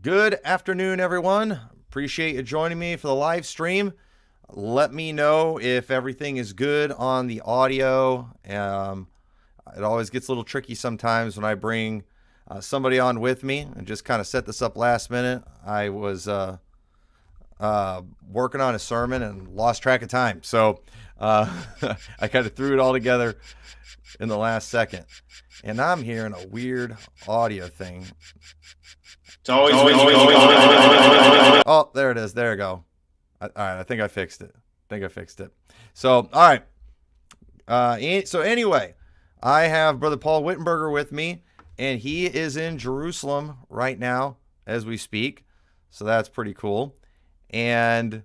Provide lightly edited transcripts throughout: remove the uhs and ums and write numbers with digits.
Good afternoon, everyone. Appreciate you joining me for the live stream. Let me know if everything is good on the audio. It always gets a little tricky sometimes when I bring somebody on with me and just kind of set this up last minute. I was working on a sermon and lost track of time. So I kind of threw it all together in the last second. And I'm hearing a weird audio thing. It's always. Oh, there it is. There we go. All right, I think I fixed it. So, all right. So anyway, I have Brother Paul Wittenberger with me, and he is in Jerusalem right now as we speak. So that's pretty cool. And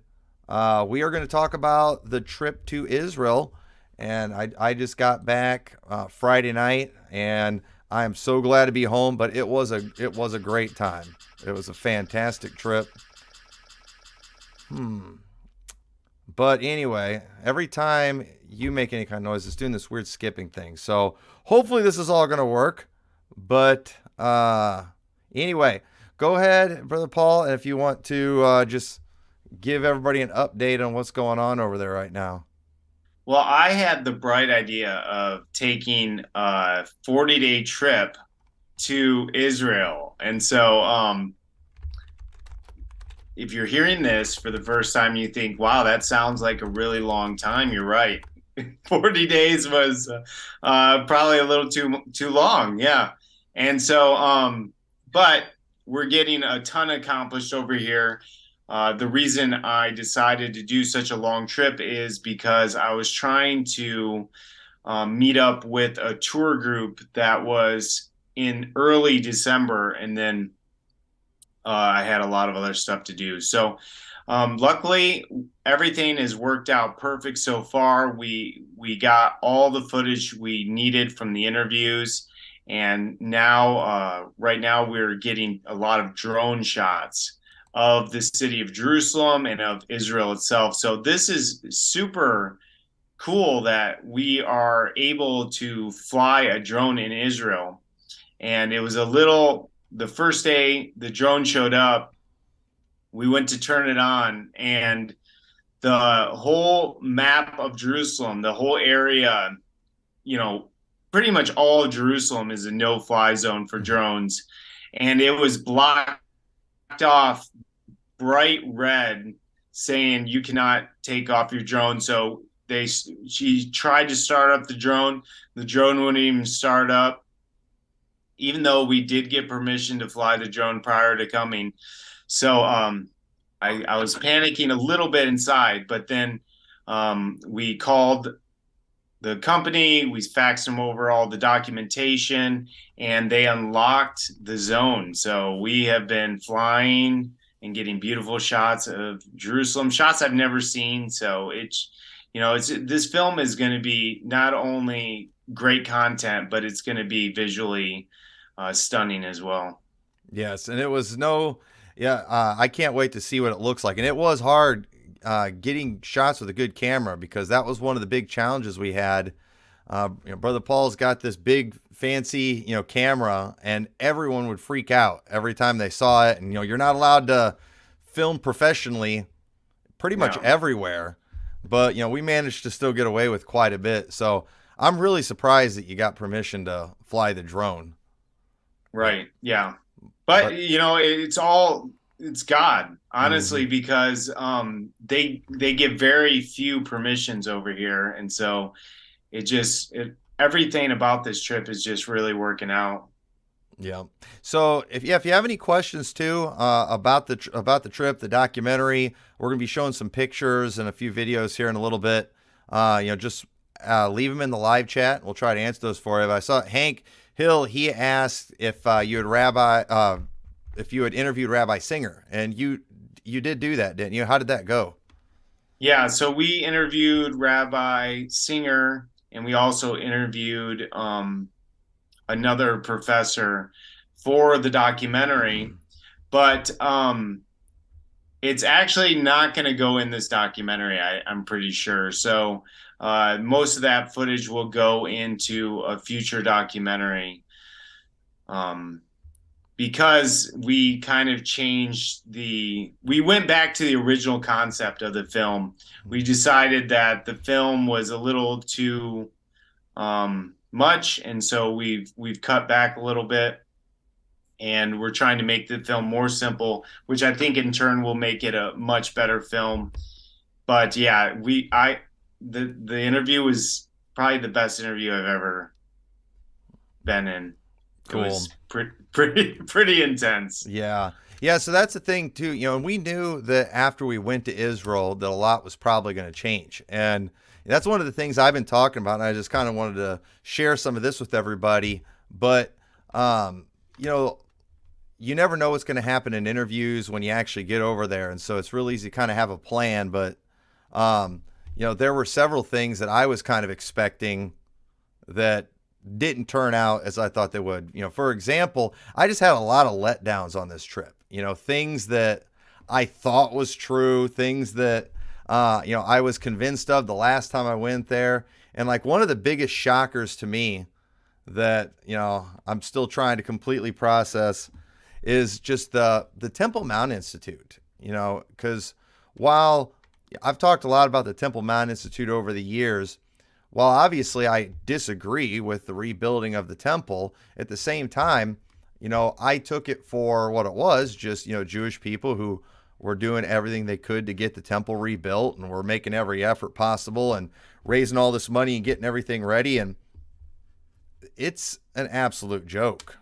we are going to talk about the trip to Israel. And I just got back Friday night, and I am so glad to be home. But it was a great time. It was a fantastic trip. But anyway, every time you make any kind of noise, it's doing this weird skipping thing. So hopefully this is all going to work. But anyway, go ahead, Brother Paul, and if you want to just give everybody an update on what's going on over there right now. Well, I had the bright idea of taking a 40-day trip to Israel. And so if you're hearing this for the first time, you think, wow, that sounds like a really long time. You're right. 40 days was probably a little too long. Yeah. And so, but we're getting a ton accomplished over here. The reason I decided to do such a long trip is because I was trying to meet up with a tour group that was in early December, and then I had a lot of other stuff to do. So luckily, everything has worked out perfect so far. We got all the footage we needed from the interviews, and now right now we're getting a lot of drone shots of the city of Jerusalem and of Israel itself. So this is super cool that we are able to fly a drone in Israel. And it was the first day the drone showed up, we went to turn it on, and the whole map of Jerusalem, the whole area, pretty much all of Jerusalem is a no-fly zone for drones. And it was blocked off bright red saying you cannot take off your drone. So she tried to start up the drone wouldn't even start up, even though we did get permission to fly the drone prior to coming. So I was panicking a little bit inside, but then we called the company, we faxed them over all the documentation, and they unlocked the zone. So we have been flying and getting beautiful shots of Jerusalem, shots I've never seen. So this film is going to be not only great content, but it's going to be visually stunning as well. Yes, and it was I can't wait to see what it looks like. And it was hard getting shots with a good camera, because that was one of the big challenges we had. Brother Paul's got this big fancy camera, and everyone would freak out every time they saw it. And you're not allowed to film professionally pretty much everywhere, but we managed to still get away with quite a bit. So I'm really surprised that you got permission to fly the drone. Right. Yeah. But it's God, honestly, because they give very few permissions over here. And so everything about this trip is just really working out. Yeah. So if you have any questions too about the trip, the documentary, we're gonna be showing some pictures and a few videos here in a little bit. Just leave them in the live chat. We'll try to answer those for you. But I saw Hank Hill. He asked if you had interviewed Rabbi Singer, and you did do that, didn't you? How did that go? Yeah. So we interviewed Rabbi Singer, and we also interviewed another professor for the documentary, but it's actually not going to go in this documentary, I'm pretty sure. So most of that footage will go into a future documentary. because we kind of we went back to the original concept of the film. We decided that the film was a little too much, and so we've cut back a little bit, and we're trying to make the film more simple, which I think in turn will make it a much better film. But yeah, the interview was probably the best interview I've ever been in. It Cool. was pretty intense. Yeah. Yeah, so that's the thing too, and we knew that after we went to Israel that a lot was probably going to change. And that's one of the things I've been talking about, and I just kind of wanted to share some of this with everybody. But you know, you never know what's going to happen in interviews when you actually get over there, and so it's real easy to kind of have a plan, but there were several things that I was kind of expecting that didn't turn out as I thought they would. For example, I just had a lot of letdowns on this trip. Things that I thought was true, things that I was convinced of the last time I went there. And like one of the biggest shockers to me that, I'm still trying to completely process is just the Temple Mount Institute, because while I've talked a lot about the Temple Mount Institute over the years, while obviously I disagree with the rebuilding of the temple, at the same time, I took it for what it was, just, Jewish people who were doing everything they could to get the temple rebuilt, and were making every effort possible and raising all this money and getting everything ready. And it's an absolute joke.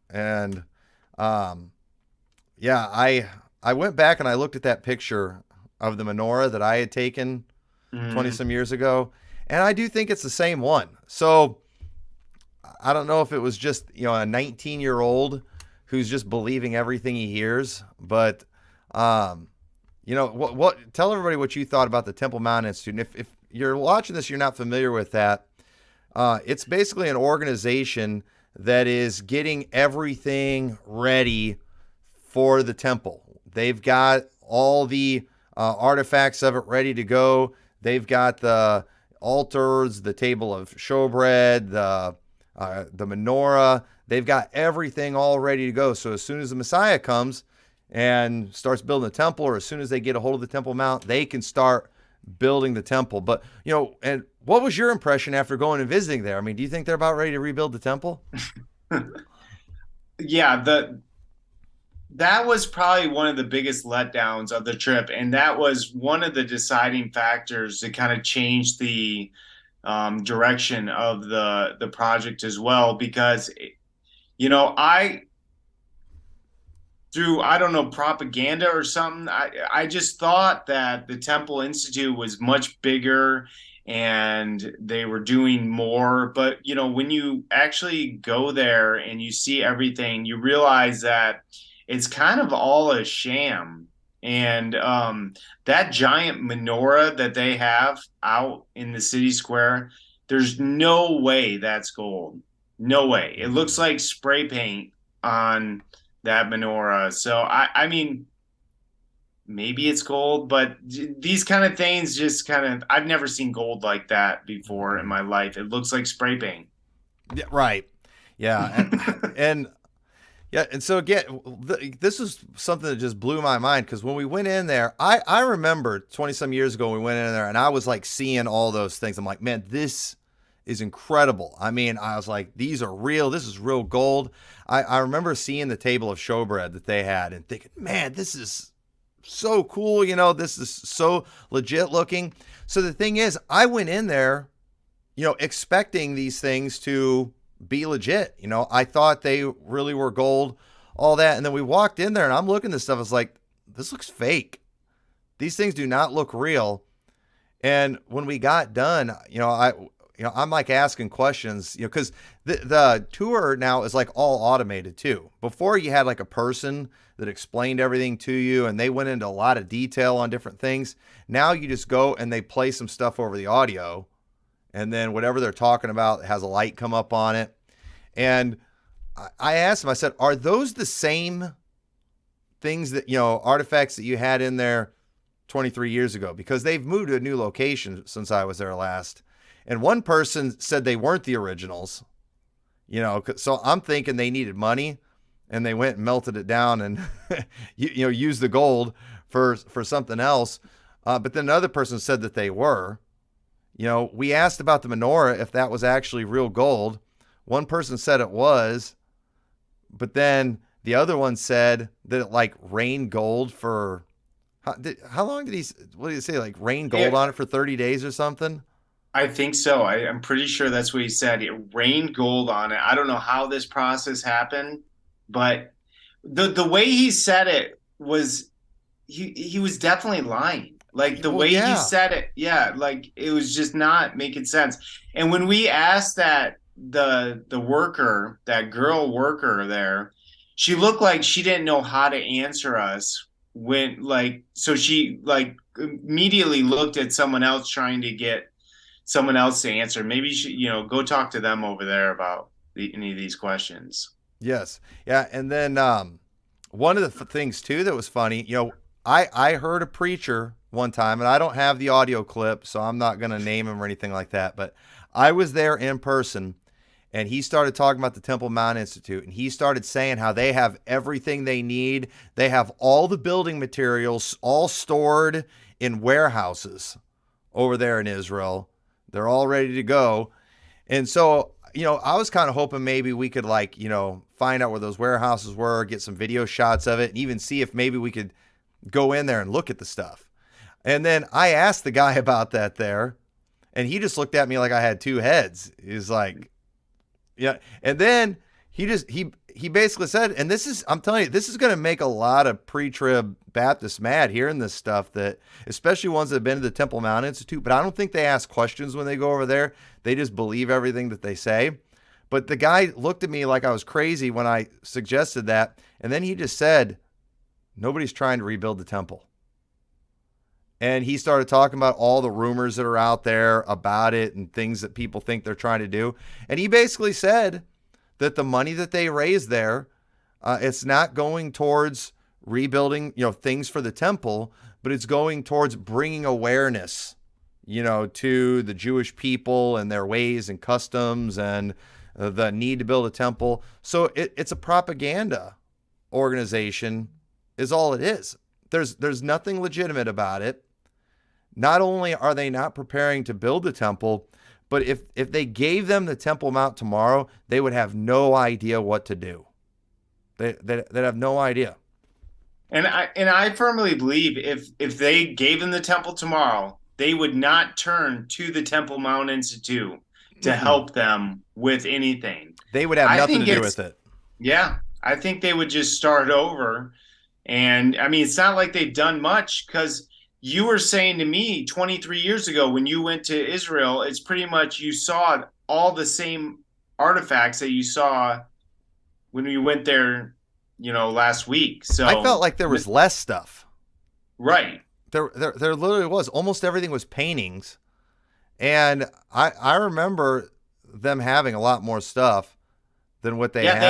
And I went back and I looked at that picture of the menorah that I had taken 20 some years ago, and I do think it's the same one. So I don't know if it was just, a 19-year-old who's just believing everything he hears, but what tell everybody what you thought about the Temple Mount Institute. And if you're watching this, you're not familiar with that. It's basically an organization that is getting everything ready for the temple. They've got all the artifacts of it ready to go. They've got the altars, the table of showbread, the menorah. They've got everything all ready to go. So as soon as the Messiah comes and starts building the temple, or as soon as they get a hold of the Temple Mount, they can start building the temple. But, and what was your impression after going and visiting there? I mean, do you think they're about ready to rebuild the temple? Yeah, that was probably one of the biggest letdowns of the trip, and that was one of the deciding factors that kind of changed the direction of the project as well. Because I through, I don't know, propaganda or something, I just thought that the Temple Institute was much bigger and they were doing more. But when you actually go there and you see everything, you realize that it's kind of all a sham. And that giant menorah that they have out in the city square, there's no way that's gold. No way. It looks like spray paint on that menorah. So I mean, maybe it's gold, but these kind of things just I've never seen gold like that before in my life. It looks like spray paint. Yeah, right. Yeah. And yeah, and so again, this is something that just blew my mind, because when we went in there, I remember 20 some years ago we went in there and I was like seeing all those things. I'm like, man, this is incredible. I mean, I was like, these are real. This is real gold. I remember seeing the table of showbread that they had and thinking, man, this is so cool. This is so legit looking. So the thing is, I went in there, expecting these things to be legit. I thought they really were gold, all that. And then we walked in there and I'm looking at this stuff. It's like, this looks fake. These things do not look real. And when we got done, I'm like asking questions, because the tour now is like all automated too. Before you had like a person that explained everything to you and they went into a lot of detail on different things. Now you just go and they play some stuff over the audio, and then whatever they're talking about has a light come up on it. And I asked them, I said, are those the same things that, artifacts that you had in there 23 years ago? Because they've moved to a new location since I was there last. And one person said they weren't the originals, so I'm thinking they needed money. and they went and melted it down and used the gold for something else. But then another person said that they were. We asked about the menorah if that was actually real gold. One person said it was, but then the other one said that it like rained gold for how long did what did he say? Like rain gold on it for 30 days or something? I think so. I'm pretty sure that's what he said. It rained gold on it. I don't know how this process happened, but the way he said it was he was definitely lying. Like the Well, way he yeah. said it, yeah, like it was just not making sense. And when we asked that the worker, that girl worker there, she looked like she didn't know how to answer us when like so she like immediately looked at someone else trying to get someone else to answer. Maybe you should, go talk to them over there about any of these questions. Yes. Yeah. And then one of the things too that was funny, I heard a preacher one time, and I don't have the audio clip, so I'm not going to name him or anything like that, but I was there in person, and he started talking about the Temple Mount Institute, and he started saying how they have everything they need. They have all the building materials all stored in warehouses over there in Israel. They're all ready to go. And so, I was kind of hoping maybe we could find out where those warehouses were, get some video shots of it, and even see if maybe we could go in there and look at the stuff. And then I asked the guy about that there, and he just looked at me like I had two heads. He's like, yeah. And then he basically said, and I'm telling you, this is going to make a lot of pre-trib Baptists mad hearing this stuff, that especially ones that have been to the Temple Mount Institute, but I don't think they ask questions when they go over there. They just believe everything that they say. But the guy looked at me like I was crazy when I suggested that. And then he just said, nobody's trying to rebuild the temple. And he started talking about all the rumors that are out there about it and things that people think they're trying to do. And he basically said that the money that they raise there, it's not going towards rebuilding, things for the temple, but it's going towards bringing awareness, to the Jewish people and their ways and customs and the need to build a temple. So it's a propaganda organization is all it is. There's nothing legitimate about it. Not only are they not preparing to build the temple, but if they gave them the Temple Mount tomorrow, they would have no idea what to do. They'd have no idea. And I firmly believe if they gave them the temple tomorrow, they would not turn to the Temple Mount Institute to help them with anything. They would have nothing to do with it. Yeah, I think they would just start over. And I mean, it's not like they've done much, because you were saying to me 23 years ago when you went to Israel, it's pretty much you saw all the same artifacts that you saw when we went there, last week. So I felt like there was less stuff. Right. There literally was. Almost everything was paintings. And I remember them having a lot more stuff than what they had. They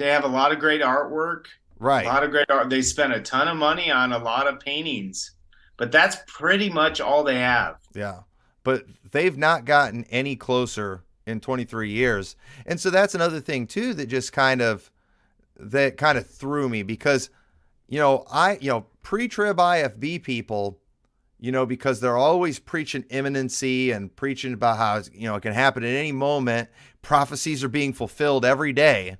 have a lot of great artwork. Right. A lot of great art. They spent a ton of money on a lot of paintings, but that's pretty much all they have. Yeah. But they've not gotten any closer in 23 years. And so that's another thing too that just kind of threw me, because pre-trib IFB people, because they're always preaching imminency and preaching about how it can happen at any moment. Prophecies are being fulfilled every day.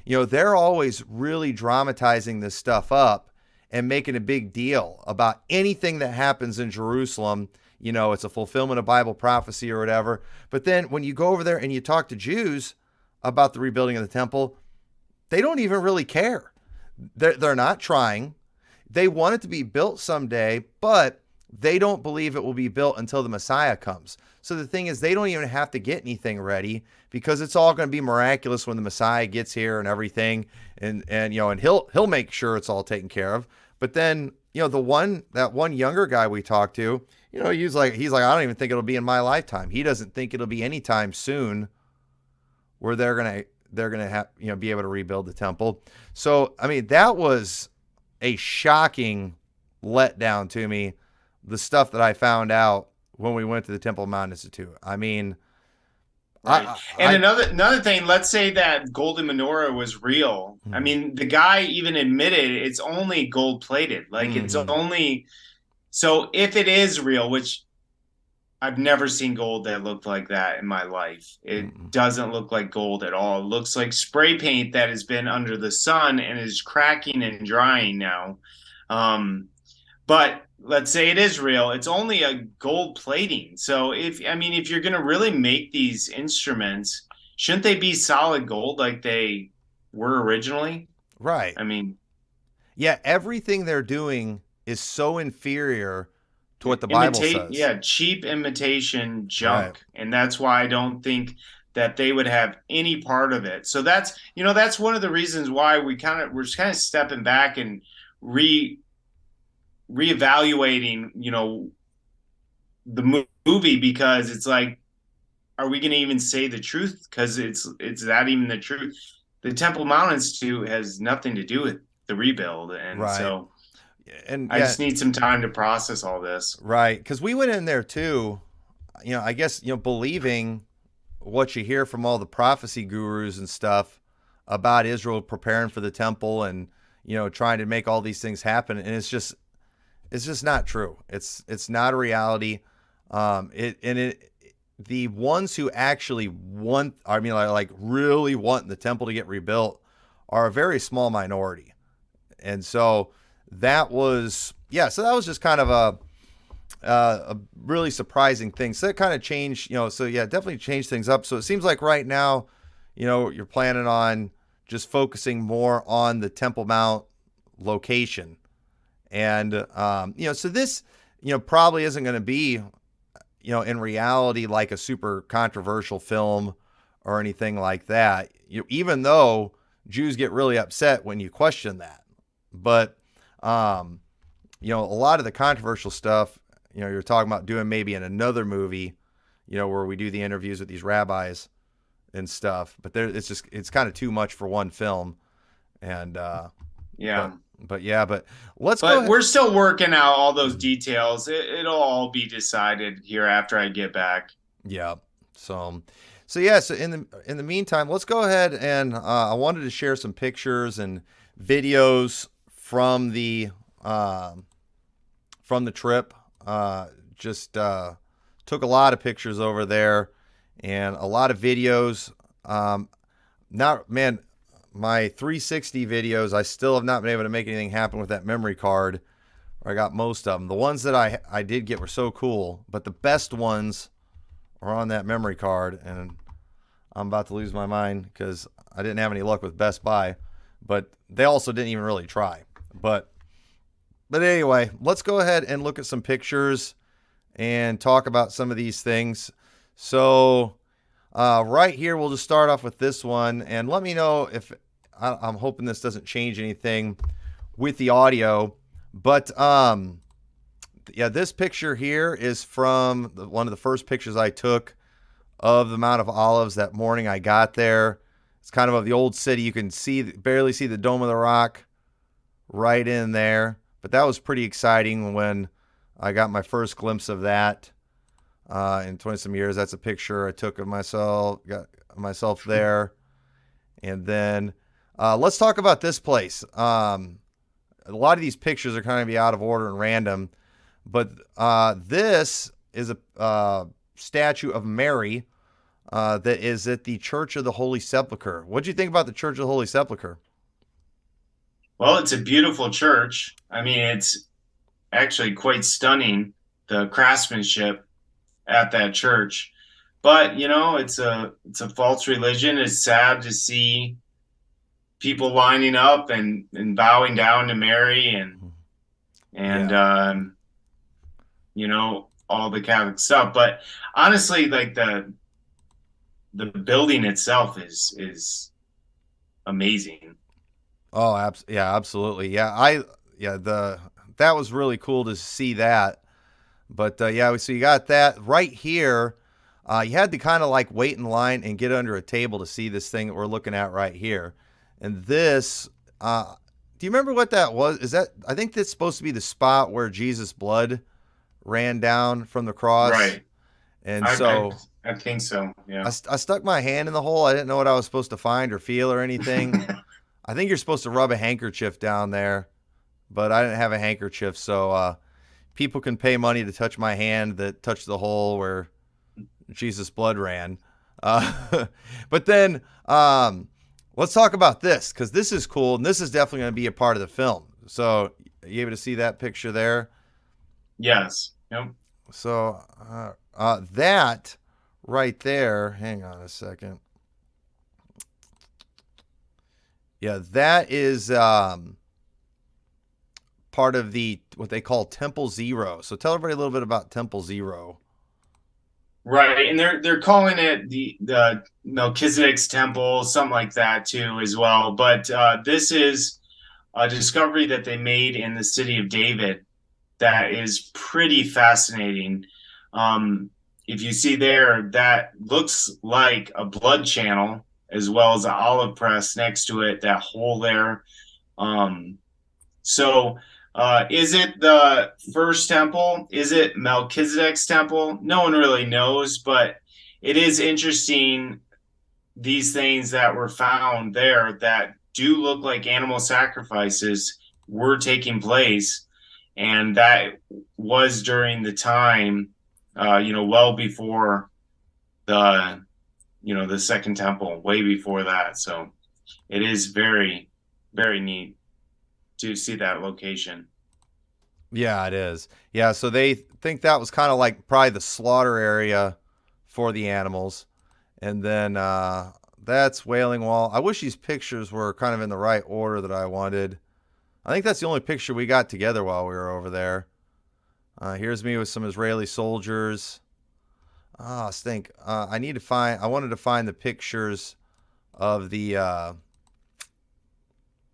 They're always really dramatizing this stuff up and making a big deal about anything that happens in Jerusalem. It's a fulfillment of Bible prophecy or whatever. But then when you go over there and you talk to Jews about the rebuilding of the temple, they don't even really care. They're not trying. They want it to be built someday, but they don't believe it will be built until the Messiah comes. So the thing is, they don't even have to get anything ready, because it's all going to be miraculous when the Messiah gets here and everything. And he'll make sure it's all taken care of. But then, that one younger guy we talked to, he's like, I don't even think it'll be in my lifetime. He doesn't think it'll be anytime soon where they're going to have, be able to rebuild the temple. So, I mean, that was a shocking letdown to me, the stuff that I found out when we went to the Temple Mount Institute. I mean, Right. And I another thing, let's say that golden menorah was real. I mhm, mean, the guy even admitted it's only gold plated. Like it's mhm, only so if it is real, which I've never seen gold that looked like that in my life. It mhm. doesn't look like gold at all. It looks like spray paint that has been under the sun and is cracking and drying now. Um, but let's say it is real, it's only a gold plating. So if you're going to really make these instruments, shouldn't they be solid gold like they were originally? Right. I mean, Yeah, everything they're doing is so inferior to what the Bible imitate, says. yeah, cheap imitation Right. junk. And that's why I don't think that they would have any part of it. So that's one of the reasons why we're just kind of stepping back and re reevaluating, the movie, because it's like, are we going to even say the truth? Because it's that even the truth. The Temple Mount Institute has nothing to do with the rebuild, and Right. so And I yeah, just need some time to process all this. right. Because we went in there too, I guess, believing what you hear from all the prophecy gurus and stuff about Israel preparing for the temple and, trying to make all these things happen. And it's just not true. It's not a reality. The ones who actually want, I mean, like really want the temple to get rebuilt are a very small minority. And so that was, yeah, so that was just kind of a really surprising thing. So that kind of changed, so yeah, definitely changed things up. So it seems like right now, you're planning on just focusing more on the Temple Mount location. And, so this, probably isn't going to be, in reality, like a super controversial film or anything like that, even though Jews get really upset when you question that. But, a lot of the controversial stuff, you're talking about doing maybe in another movie, where we do the interviews with these rabbis and stuff. But it's kind of too much for one film. And, Yeah. but yeah, but let's go But ahead. we're still working out all those details. It'll all be decided here after I get back. Yeah. So yeah. So in the meantime, let's go ahead and I wanted to share some pictures and videos from the trip. Just took a lot of pictures over there and a lot of videos. Not man, my 360 videos. I still have not been able to make anything happen with that memory card. I got most of them. The ones that I did get were so cool, but the best ones are on that memory card, and I'm about to lose my mind because I didn't have any luck with Best Buy, but they also didn't even really try. But anyway, let's go ahead and look at some pictures and talk about some of these things. So right here, we'll just start off with this one, and let me know if I'm hoping this doesn't change anything with the audio. But yeah, this picture here is from one of the first pictures I took of the Mount of Olives that morning I got there. It's kind of the old city. You can barely see the Dome of the Rock right in there. But that was pretty exciting when I got my first glimpse of that in 20 some years. That's a picture I took of myself, got myself there. And then let's talk about this place. A lot of these pictures are kind of be out of order and random, but this is a statue of Mary that is at the Church of the Holy Sepulchre. What do you think about the Church of the Holy Sepulchre? Well, it's a beautiful church. I mean, it's actually quite stunning, the craftsmanship at that church. But, it's a false religion. It's sad to see people lining up and bowing down to Mary and Yeah. all the Catholic stuff. But honestly, like the building itself is amazing. Oh, yeah, absolutely. That was really cool to see that. But yeah, so you got that right here. You had to kind of like wait in line and get under a table to see this thing that we're looking at right here. And this, do you remember what that was? I think that's supposed to be the spot where Jesus' blood ran down from the cross. Right. And I so, I think so. Yeah. I stuck my hand in the hole. I didn't know what I was supposed to find or feel or anything. I think you're supposed to rub a handkerchief down there, but I didn't have a handkerchief, so people can pay money to touch my hand that touched the hole where Jesus' blood ran. But then let's talk about this, because this is cool, and this is definitely going to be a part of the film. So you able to see that picture there? Yes. Yep. So that right there, hang on a second. Yeah, that is part of the what they call Temple Zero. So tell everybody a little bit about Temple Zero. Right, and they're calling it the Melchizedek's temple, something like that too, as well. But this is a discovery that they made in the city of David that is pretty fascinating. Um, if you see there, that looks like a blood channel as well as an olive press next to it. That hole there. Um, so, is it the first temple? Is it Melchizedek's temple? No one really knows, but it is interesting these things that were found there that do look like animal sacrifices were taking place. And that was during the time, well before the second temple, way before that. So it is very, very neat to see that location. Yeah, it is. Yeah, so they think that was kind of like probably the slaughter area for the animals. And then that's Wailing Wall. I wish these pictures were kind of in the right order that I wanted. I think that's the only picture we got together while we were over there. Here's me with some Israeli soldiers. I think I wanted to find the pictures of the,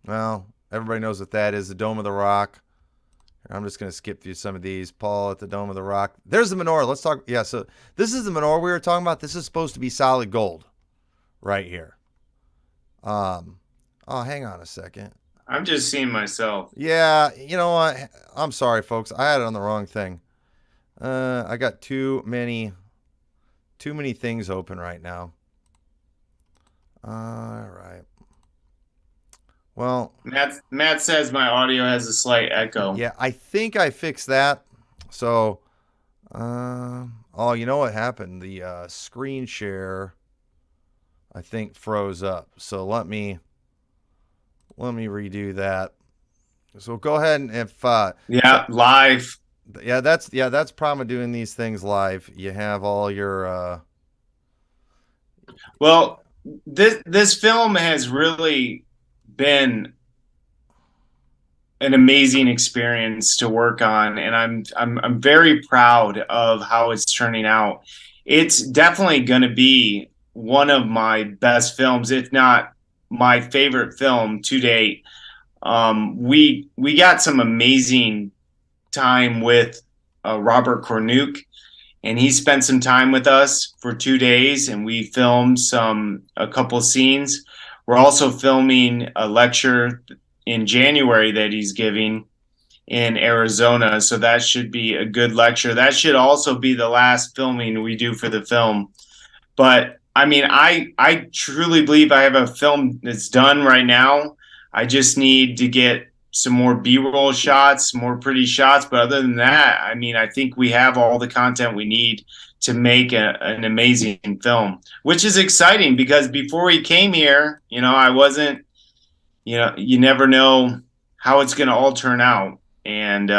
well, everybody knows what that is, the Dome of the Rock. I'm just going to skip through some of these. Paul at the Dome of the Rock. There's the menorah. Let's talk. Yeah, so this is the menorah we were talking about. This is supposed to be solid gold right here. Oh, hang on a second. I'm just seeing myself. Yeah, you know what? I'm sorry, folks. I had it on the wrong thing. I got too many things open right now. All right. Well, Matt says my audio has a slight echo. yeah, I think I fixed that. So, oh, you know what happened? The screen share, I think, froze up. So let me redo that. So go ahead and if Live. that's the problem with doing these things live. You have all your Well, this film has really been an amazing experience to work on, and I'm very proud of how it's turning out. It's definitely going to be one of my best films, if not my favorite film to date. We got some amazing time with Robert Cornuke, and he spent some time with us for 2 days, and we filmed a couple scenes. We're also filming a lecture in January that he's giving in Arizona, so that should be a good lecture. That should also be the last filming we do for the film. But I mean, I truly believe I have a film that's done right now. I just need to get some more B-roll shots, more pretty shots. But other than that, I mean, I think we have all the content we need to make an amazing film, which is exciting because before we came here, I wasn't, you never know how it's going to all turn out. And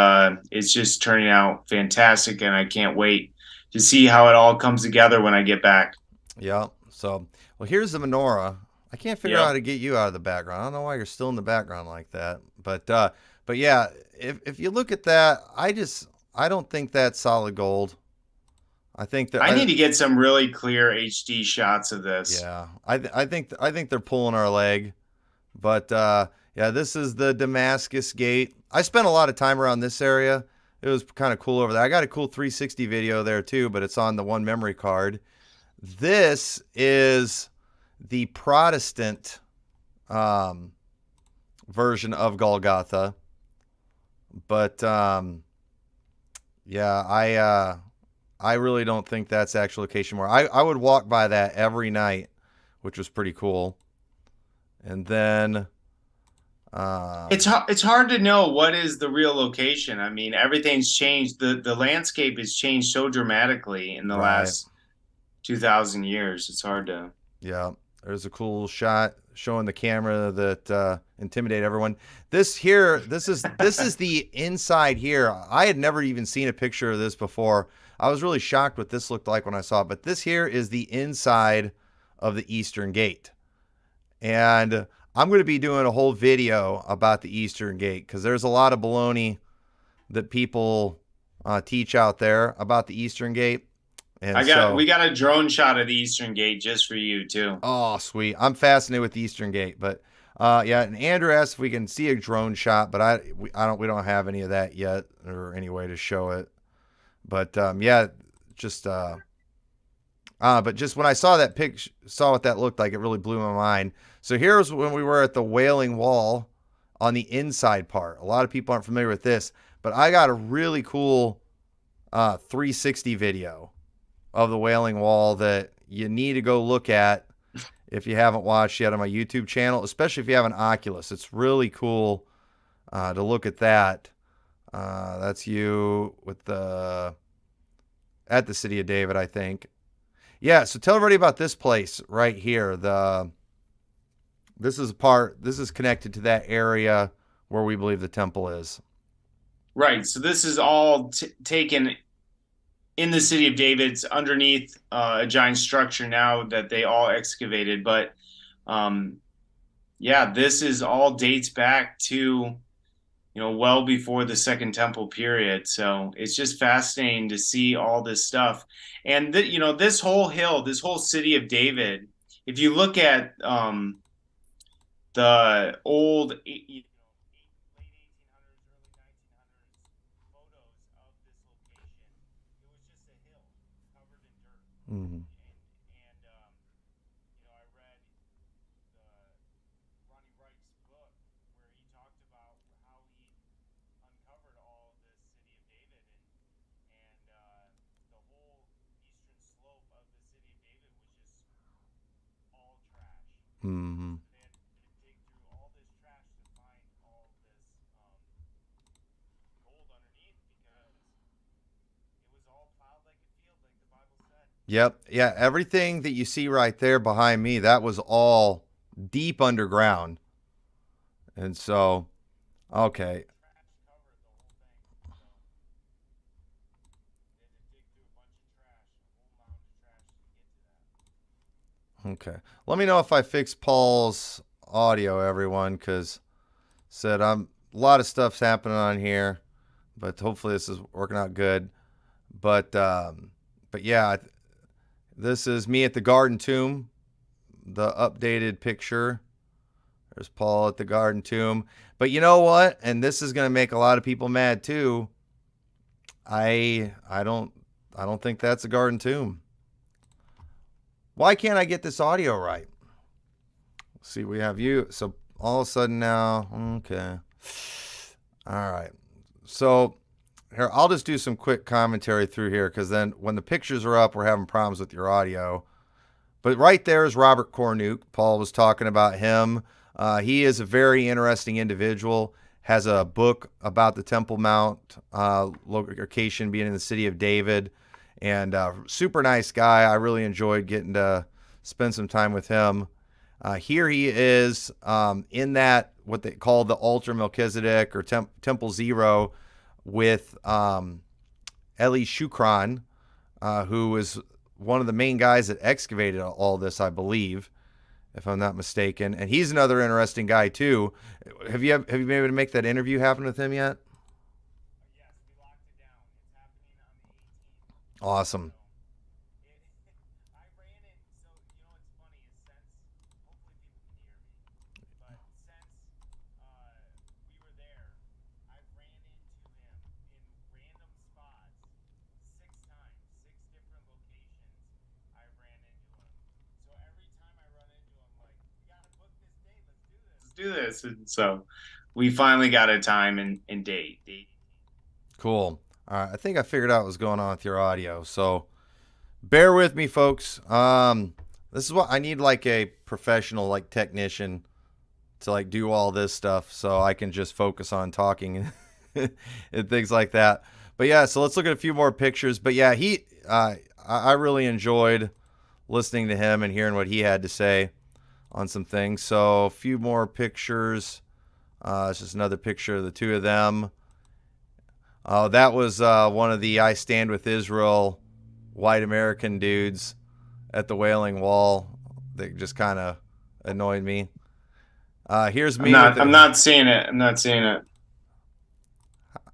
it's just turning out fantastic. And I can't wait to see how it all comes together when I get back. yeah. So, well, here's the menorah. I can't figure out how to get you out of the background. I don't know why you're still in the background like that. But yeah, if you look at that, I don't think that's solid gold. I think that I need to get some really clear HD shots of this. Yeah, I think they're pulling our leg. But yeah, this is the Damascus Gate. I spent a lot of time around this area. It was kind of cool over there. I got a cool 360 video there too, but it's on the one memory card. This is the Protestant version of Golgotha. But yeah, I really don't think that's the actual location where I would walk by that every night, which was pretty cool. And then, It's hard to know what is the real location. I mean, everything's changed. The landscape has changed so dramatically in the right, last 2,000 years. It's hard to. yeah, there's a cool shot showing the camera that intimidate everyone. This is the inside here. I had never even seen a picture of this before. I was really shocked what this looked like when I saw it. But this here is the inside of the Eastern Gate. And I'm going to be doing a whole video about the Eastern Gate because there's a lot of baloney that people teach out there about the Eastern Gate. And We so, got a drone shot of the Eastern Gate just for you too. oh, sweet. I'm fascinated with the Eastern Gate. But yeah, and Andrew asked if we can see a drone shot, but we don't have any of that yet or any way to show it. But yeah, just but just when I saw that picture, saw what that looked like, it really blew my mind. So here's when we were at the Wailing Wall on the inside part. A lot of people aren't familiar with this, but I got a really cool 360 video of the Wailing Wall that you need to go look at if you haven't watched yet on my YouTube channel, especially if you have an Oculus. It's really cool to look at that. That's you with the at the City of David, I think. Yeah, so tell everybody about this place right here. This is connected to that area where we believe the temple is. Right. So this is all taken in the city of David. It's underneath a giant structure now that they all excavated. But um, yeah, this is all dates back to well before the Second Temple period. So it's just fascinating to see all this stuff. And this whole hill, this whole city of David, if you look at the old late 1800s, early 1900s photos of this location, it was just a hill covered in dirt. Mm-hmm. And I read Ronnie Wright's book where he talked about how he uncovered all of this city of David, and the whole eastern slope of the city of David was just all trash. Mm-hmm. They had to dig through all this trash to find all this gold underneath because it was all plowed like a field, like the Bible said. Yep. Yeah, everything that you see right there behind me, that was all deep underground. And so, okay. Trash covered the whole thing, so they had to dig through a bunch of trash, a whole mound of trash to get to that. Okay. Let me know if I fix Paul's audio, everyone, because said I'm a lot of stuff's happening on here, but hopefully this is working out good. But yeah, this is me at the Garden Tomb, the updated picture. There's Paul at the Garden Tomb. But you know what? And this is going to make a lot of people mad too. I don't think that's a Garden Tomb. Why can't I get this audio right? Let's see, we have you. So all of a sudden now, okay. All right. So here, I'll just do some quick commentary through here because then when the pictures are up, we're having problems with your audio. But right there is Robert Cornuke. Paul was talking about him. He is a very interesting individual. Has a book about the Temple Mount location being in the city of David. And super nice guy. I really enjoyed getting to spend some time with him. Here he is in that, what they call the altar Melchizedek or Temple Zero with Eli Shukran, who is one of the main guys that excavated all this, I believe, if I'm not mistaken. And he's another interesting guy too. Have you been able to make that interview happen with him yet? Yes, we locked it down. It's happening on the 18th. Awesome. I ran it. So what's funny is since hopefully people can hear me, but since we were there, I've ran into him in random spots 6 times, 6 different locations. I've ran into him. So every time I run into him, like, we gotta book this date. Let's do this. Let's do this. And so we finally got a time and date. Cool. All right, I think I figured out what was going on with your audio. So bear with me, folks. This is what I need, like a professional, like technician, to like do all this stuff, so I can just focus on talking and things like that. But yeah, so let's look at a few more pictures. But yeah, I really enjoyed listening to him and hearing what he had to say on some things. So a few more pictures. It's just another picture of the two of them. That was one of the I Stand With Israel white American dudes at the Wailing Wall that just kind of annoyed me. Here's me. I'm not seeing it. I'm not seeing it.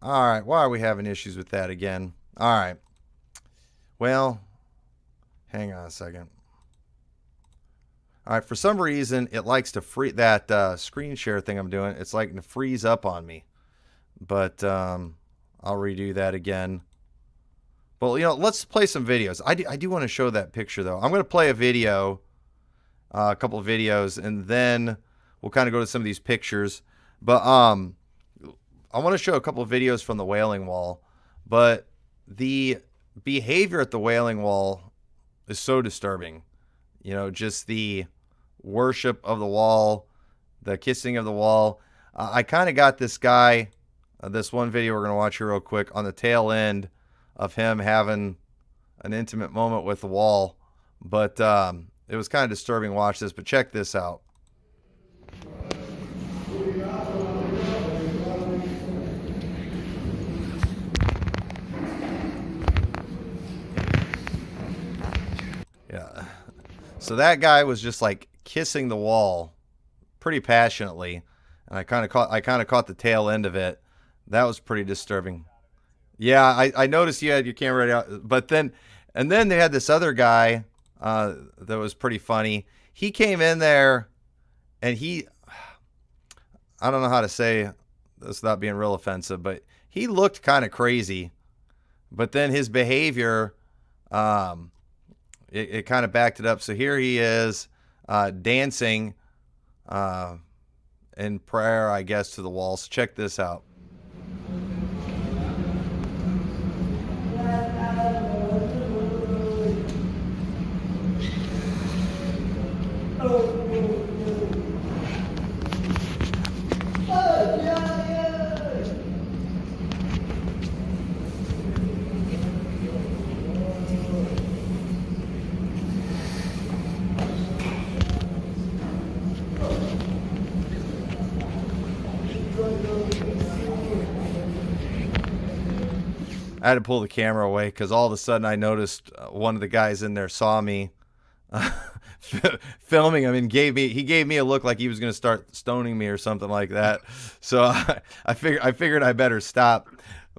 All right. Why are we having issues with that again? All right. Well, hang on a second. All right. For some reason, it likes to free that screen share thing I'm doing. It's like to freeze up on me. But I'll redo that again. Well, let's play some videos. I do want to show that picture, though. I'm going to play a video, a couple of videos, and then we'll kind of go to some of these pictures. But I want to show a couple of videos from the Wailing Wall. But the behavior at the Wailing Wall is so disturbing. Just the worship of the wall, the kissing of the wall. I kind of got this guy, this one video we're going to watch here real quick, on the tail end of him having an intimate moment with the wall. But it was kind of disturbing. Watch this, but check this out. Yeah. So that guy was just like kissing the wall pretty passionately, and I kind of caught the tail end of it. That was pretty disturbing. Yeah, I noticed you had your camera right out, but then they had this other guy that was pretty funny. He came in there, and I don't know how to say this without being real offensive, but he looked kind of crazy. But then his behavior, it kind of backed it up. So here he is dancing in prayer, I guess, to the wall. So check this out. I had to pull the camera away because all of a sudden I noticed one of the guys in there saw me filming him and gave me a look like he was going to start stoning me or something like that. So I figured I better stop.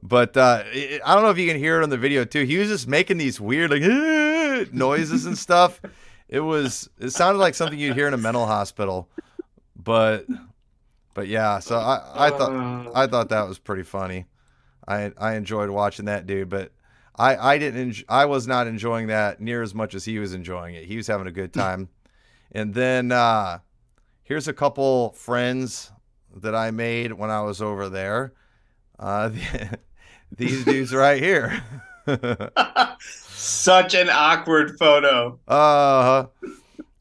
But I don't know if you can hear it on the video too. He was just making these weird like noises and stuff. It sounded like something you'd hear in a mental hospital. But yeah, so I thought that was pretty funny. I enjoyed watching that dude, but I was not enjoying that near as much as he was enjoying it. He was having a good time. And then here's a couple friends that I made when I was over there. These dudes right here. Such an awkward photo.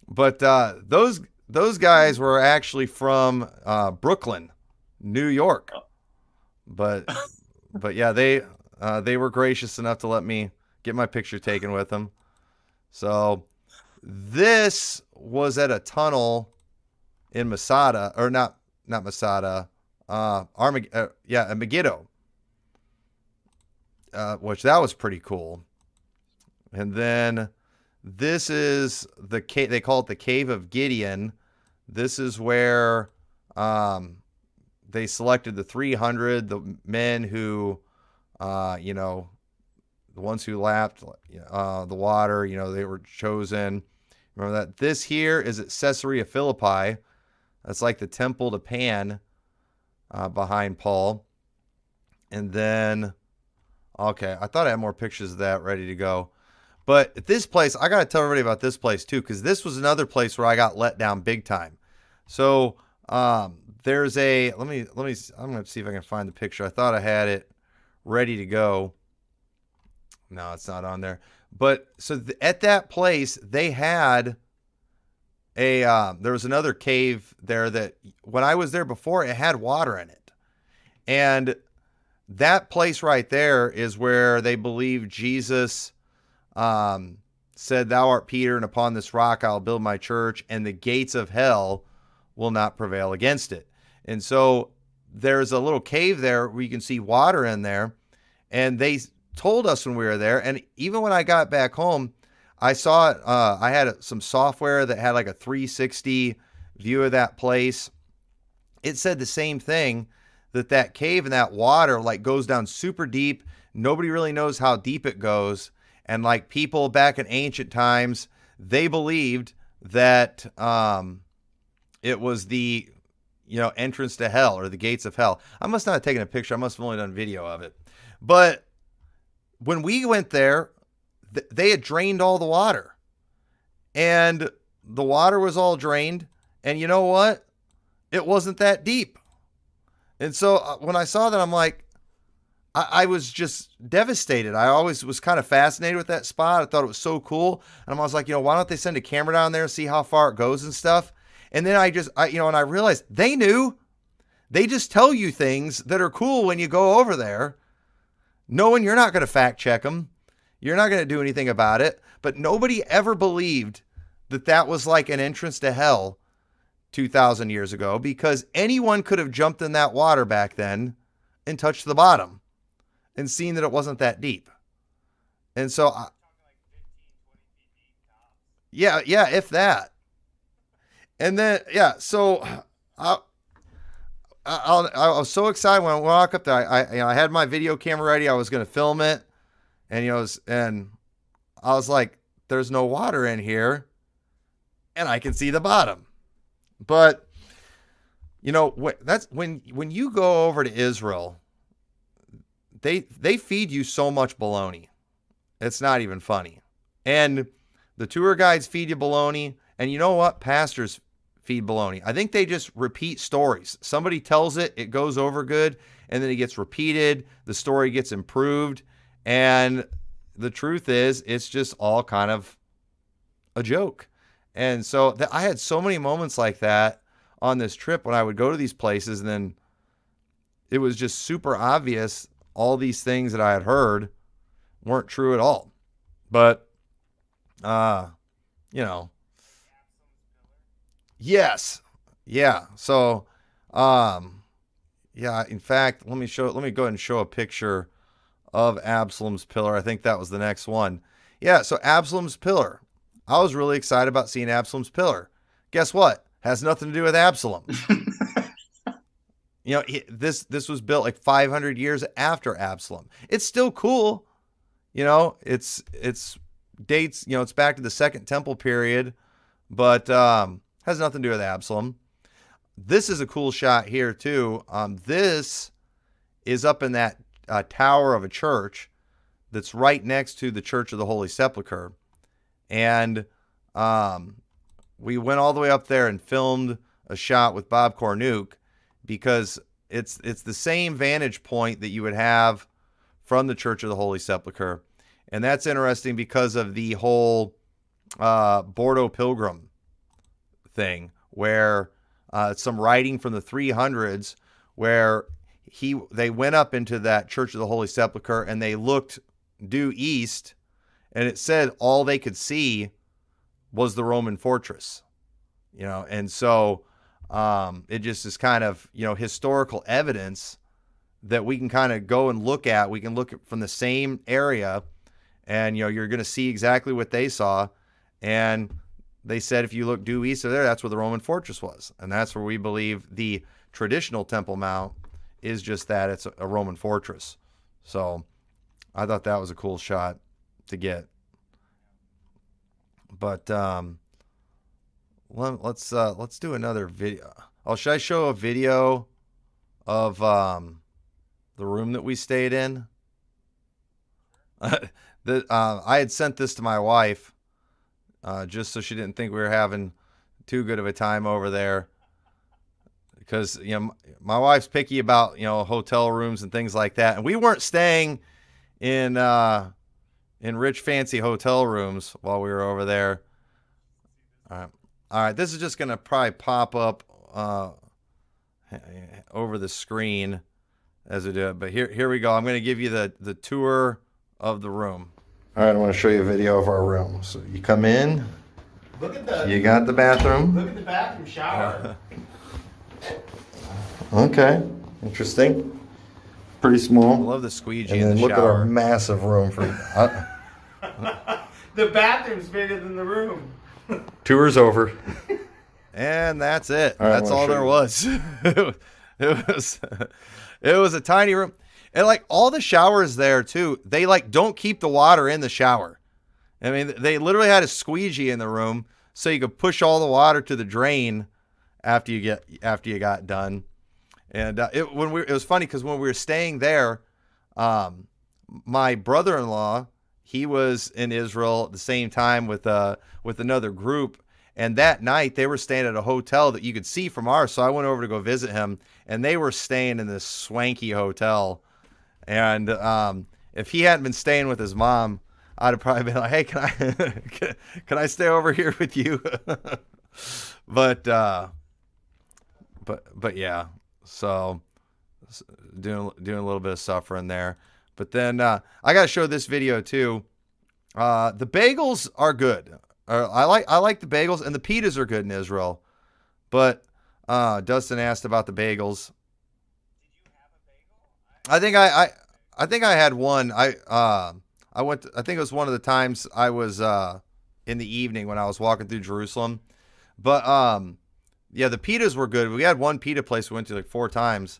But those guys were actually from Brooklyn, New York. But yeah, they were gracious enough to let me get my picture taken with them. So this was at a tunnel in Masada, or not Masada, Megiddo, which that was pretty cool. And then this is the cave. They call it the Cave of Gideon. This is where they selected the 300, the men who, the ones who lapped the water, they were chosen. Remember that? This here is at Caesarea Philippi. That's like the temple to Pan behind Paul. And then, okay, I thought I had more pictures of that ready to go. But at this place, I got to tell everybody about this place too, because this was another place where I got let down big time. So, there's I'm going to see if I can find the picture. I thought I had it ready to go. No, it's not on there. But so at that place, they had there was another cave there that when I was there before, it had water in it. And that place right there is where they believe Jesus said, "Thou art Peter, and upon this rock I'll build my church, and the gates of hell will not prevail against it." And so there's a little cave there where you can see water in there. And they told us when we were there, and even when I got back home, I saw it. I had some software that had like a 360 view of that place. It said the same thing, that cave and that water like goes down super deep. Nobody really knows how deep it goes. And like people back in ancient times, they believed that it was the entrance to hell or the gates of hell. I must not have taken a picture. I must have only done video of it. But when we went there, they had drained all the water. And the water was all drained. And you know what? It wasn't that deep. And so when I saw that, I'm like, I was just devastated. I always was kind of fascinated with that spot. I thought it was so cool. And I was like, why don't they send a camera down there and see how far it goes and stuff? And then and I realized they knew. They just tell you things that are cool when you go over there, knowing you're not going to fact check them. You're not going to do anything about it. But nobody ever believed that that was like an entrance to hell 2,000 years ago, because anyone could have jumped in that water back then and touched the bottom and seen that it wasn't that deep. And so, yeah, if that. And then, so I was so excited when I walked up there. I had my video camera ready. I was going to film it, and and I was like, "There's no water in here, and I can see the bottom." But that's when you go over to Israel, they feed you so much baloney. It's not even funny. And the tour guides feed you baloney, and you know what? Pastors feed baloney. I think they just repeat stories. Somebody tells it, it goes over good, and then it gets repeated. The story gets improved, and the truth is, it's just all kind of a joke. And so I had so many moments like that on this trip when I would go to these places, and then it was just super obvious all these things that I had heard weren't true at all. But, yes. Yeah. So, in fact, let me go ahead and show a picture of Absalom's pillar. I think that was the next one. Yeah. So Absalom's pillar. I was really excited about seeing Absalom's pillar. Guess what? Has nothing to do with Absalom. This was built like 500 years after Absalom. It's still cool. It's dates, it's back to the Second Temple period, but has nothing to do with Absalom. This is a cool shot here too. This is up in that tower of a church that's right next to the Church of the Holy Sepulchre. And we went all the way up there and filmed a shot with Bob Cornuke, because it's the same vantage point that you would have from the Church of the Holy Sepulchre. And that's interesting because of the whole Bordeaux Pilgrim thing, where some writing from the 300s where they went up into that Church of the Holy Sepulchre and they looked due east, and it said all they could see was the Roman fortress, and so it just is kind of, historical evidence that we can kind of go and look at. We can look at from the same area, and, you're going to see exactly what they saw. And they said, if you look due east of there, that's where the Roman fortress was. And that's where we believe the traditional Temple Mount is just that. It's a Roman fortress. So I thought that was a cool shot to get. But let's do another video. Oh, should I show a video of the room that we stayed in? I had sent this to my wife just so she didn't think we were having too good of a time over there, because my wife's picky about hotel rooms and things like that, and we weren't staying in in rich, fancy hotel rooms while we were over there. All right. This is just gonna probably pop up over the screen as we do it. But here we go. I'm gonna give you the tour of the room. All right. I want to show you a video of our room. So you come in. Look at You got the bathroom. Look at the bathroom shower. Okay. Interesting. Pretty small. I love the squeegee And in then the look at shower. our massive room for The bathroom's bigger than the room. tour's over. And that's it. All right, That's all there was. It was a tiny room. And like all the showers there too, they like don't keep the water in the shower. I mean, they literally had a squeegee in the room so you could push all the water to the drain after you got done. And it was funny because when we were staying there, my brother-in-law, he was in Israel at the same time with another group, and that night they were staying at a hotel that you could see from ours. So I went over to go visit him, and they were staying in this swanky hotel. And if he hadn't been staying with his mom, I'd have probably been like, "Hey, can I stay over here with you?" But yeah. So doing a little bit of suffering there. But then I got to show this video too. The bagels are good. I like the bagels, and the pitas are good in Israel. But Dustin asked about the bagels. Did you have a bagel? I think I had one. I went. I think it was one of the times I was in the evening when I was walking through Jerusalem. But yeah, the pitas were good. We had one pita place we went to like 4 times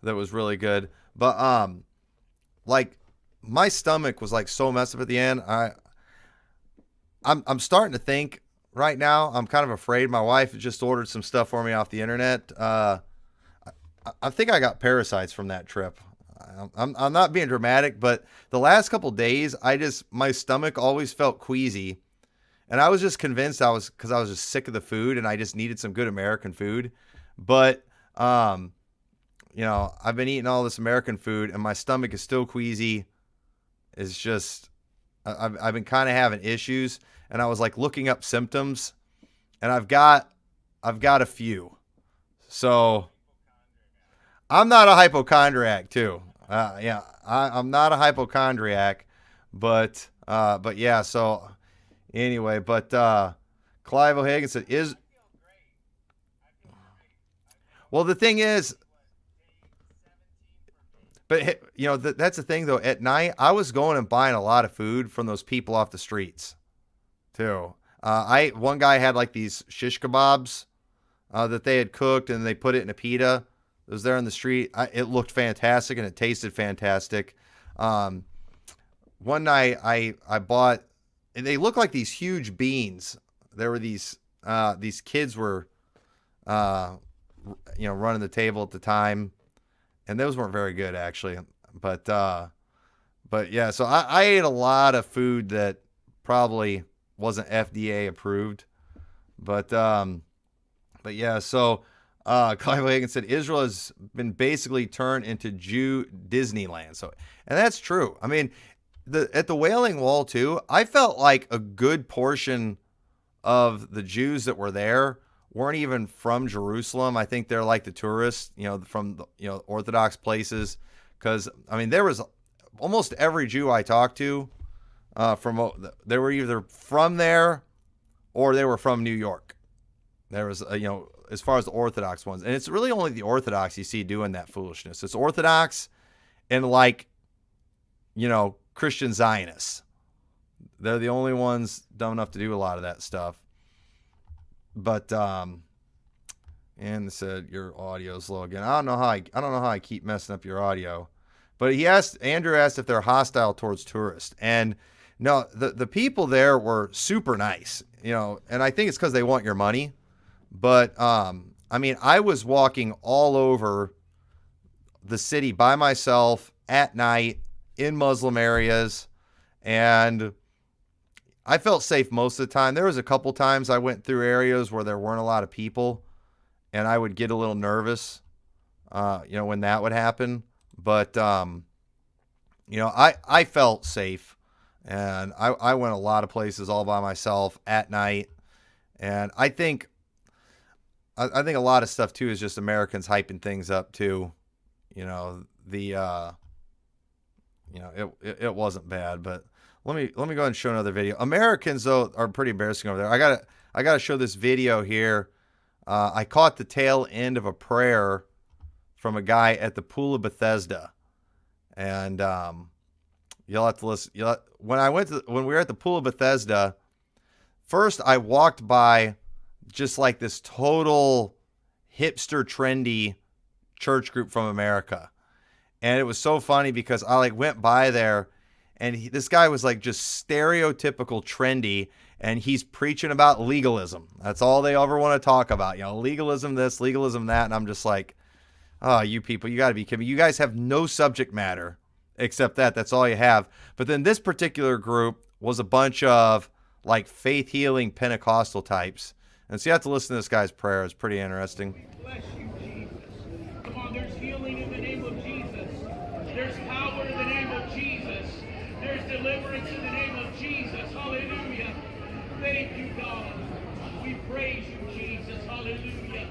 that was really good. But like my stomach was like so messed up at the end. I'm starting to think right now. I'm kind of afraid. My wife just ordered some stuff for me off the internet. I think I got parasites from that trip. I'm not being dramatic, but the last couple days, my stomach always felt queasy. And I was just convinced because I was just sick of the food and I just needed some good American food. But, I've been eating all this American food and my stomach is still queasy. It's just, I've been kind of having issues, and I was like looking up symptoms, and I've got a few. So I'm not a hypochondriac too. I'm not a hypochondriac, but yeah, so anyway, but Clive O'Hagan said well, the thing is, but that's the thing though. At night, I was going and buying a lot of food from those people off the streets, too. One guy had like these shish kebabs that they had cooked, and they put it in a pita. It was there on the street. It looked fantastic and it tasted fantastic. One night I bought, and they looked like these huge beans. There were these kids were, running the table at the time. And those weren't very good, actually. But yeah, so I ate a lot of food that probably wasn't FDA approved. But yeah, so Clive Hagan said Israel has been basically turned into Jew Disneyland. So, and that's true. I mean, at the Wailing Wall too, I felt like a good portion of the Jews that were there weren't even from Jerusalem. I think they're like the tourists, from the, Orthodox places. Because, I mean, there was almost every Jew I talked to they were either from there or they were from New York. There was, as far as the Orthodox ones. And it's really only the Orthodox you see doing that foolishness. It's Orthodox and Christian Zionists. They're the only ones dumb enough to do a lot of that stuff. But and it said your audio's low again. I don't know how I keep messing up your audio. But Andrew asked if they're hostile towards tourists. And no, the people there were super nice, and I think it's because they want your money. But I mean, I was walking all over the city by myself at night in Muslim areas, and I felt safe most of the time. There was a couple times I went through areas where there weren't a lot of people, and I would get a little nervous, when that would happen. But, I felt safe. And I went a lot of places all by myself at night. And I think a lot of stuff too is just Americans hyping things up too. You know, it wasn't bad, but let me go ahead and show another video. Americans though are pretty embarrassing over there. I gotta show this video here. I caught the tail end of a prayer from a guy at the Pool of Bethesda, and you'll have to listen. When we were at the Pool of Bethesda, first I walked by just like this total hipster trendy church group from America. And it was so funny because I like went by there and this guy was like just stereotypical trendy and he's preaching about legalism. That's all they ever want to talk about. You know, legalism this, legalism that. And I'm just like, oh, you people, you got to be kidding me. You guys have no subject matter except that. That's all you have. But then this particular group was a bunch of like faith healing Pentecostal types. And so you have to listen to this guy's prayer. It's pretty interesting. Bless you, Jesus. Come on, there's healing in the name of Jesus. There's power in the name of Jesus. There's deliverance in the name of Jesus. Hallelujah. Thank you, God. We praise you, Jesus. Hallelujah.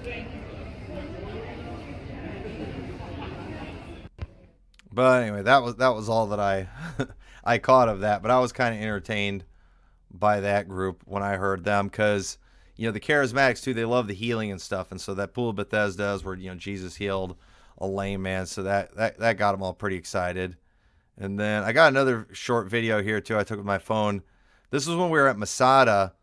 Thank you. But anyway, that was all that I I caught of that. But I was kind of entertained by that group when I heard them because, you know, the charismatics too, they love the healing and stuff. And so that Pool of Bethesda is where, you know, Jesus healed a lame man. So that got them all pretty excited. And then I got another short video here too I took with my phone. This was when we were at Masada.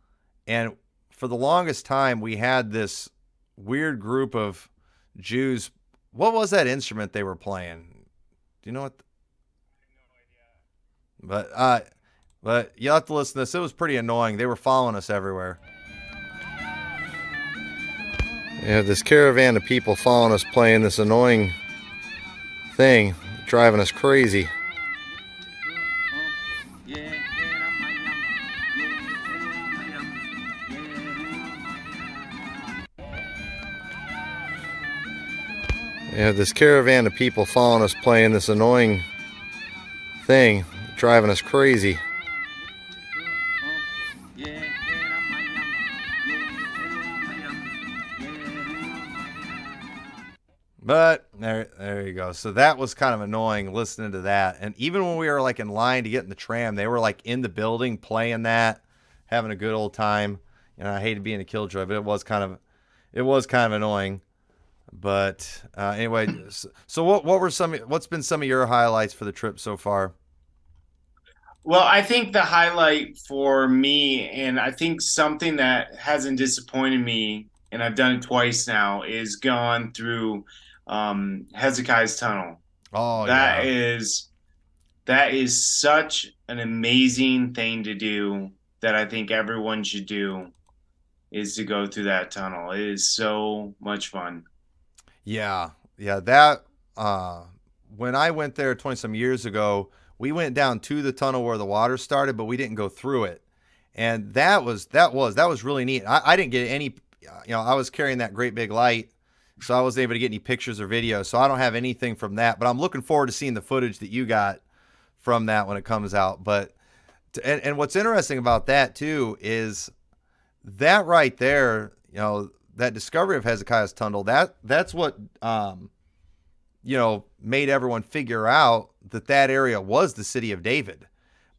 And for the longest time, we had this weird group of Jews. What was that instrument they were playing? Do you know what? But you'll have to listen to this. It was pretty annoying. They were following us everywhere. Yeah, this caravan of people following us playing this annoying thing, driving us crazy. Yeah, this caravan of people following us playing this annoying thing, driving us crazy. But there you go. So that was kind of annoying listening to that. And even when we were like in line to get in the tram, they were like in the building playing that, having a good old time. You know, I hated being a killjoy, but it was kind of annoying. But anyway, so what's been some of your highlights for the trip so far? Well, I think the highlight for me, and I think something that hasn't disappointed me, and I've done it twice now, is gone through Hezekiah's tunnel. Oh, That yeah. that is such an amazing thing to do that I think everyone should do is to go through that tunnel. It is so much fun. Yeah. That when I went there 20 some years ago, we went down to the tunnel where the water started, but we didn't go through it. And that was really neat. I didn't get any, I was carrying that great big light, so I wasn't able to get any pictures or videos. So I don't have anything from that, but I'm looking forward to seeing the footage that you got from that when it comes out. But and what's interesting about that too is that right there, that discovery of Hezekiah's tunnel, that's what made everyone figure out that area was the city of David.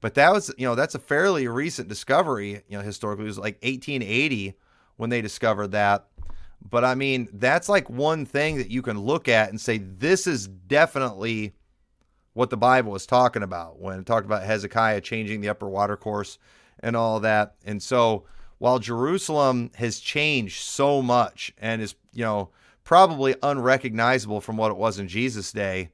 But that was, that's a fairly recent discovery, historically. It was like 1880 when they discovered that. But I mean, that's like one thing that you can look at and say, this is definitely what the Bible is talking about when it talked about Hezekiah changing the upper water course and all that. And so while Jerusalem has changed so much and is, probably unrecognizable from what it was in Jesus' day,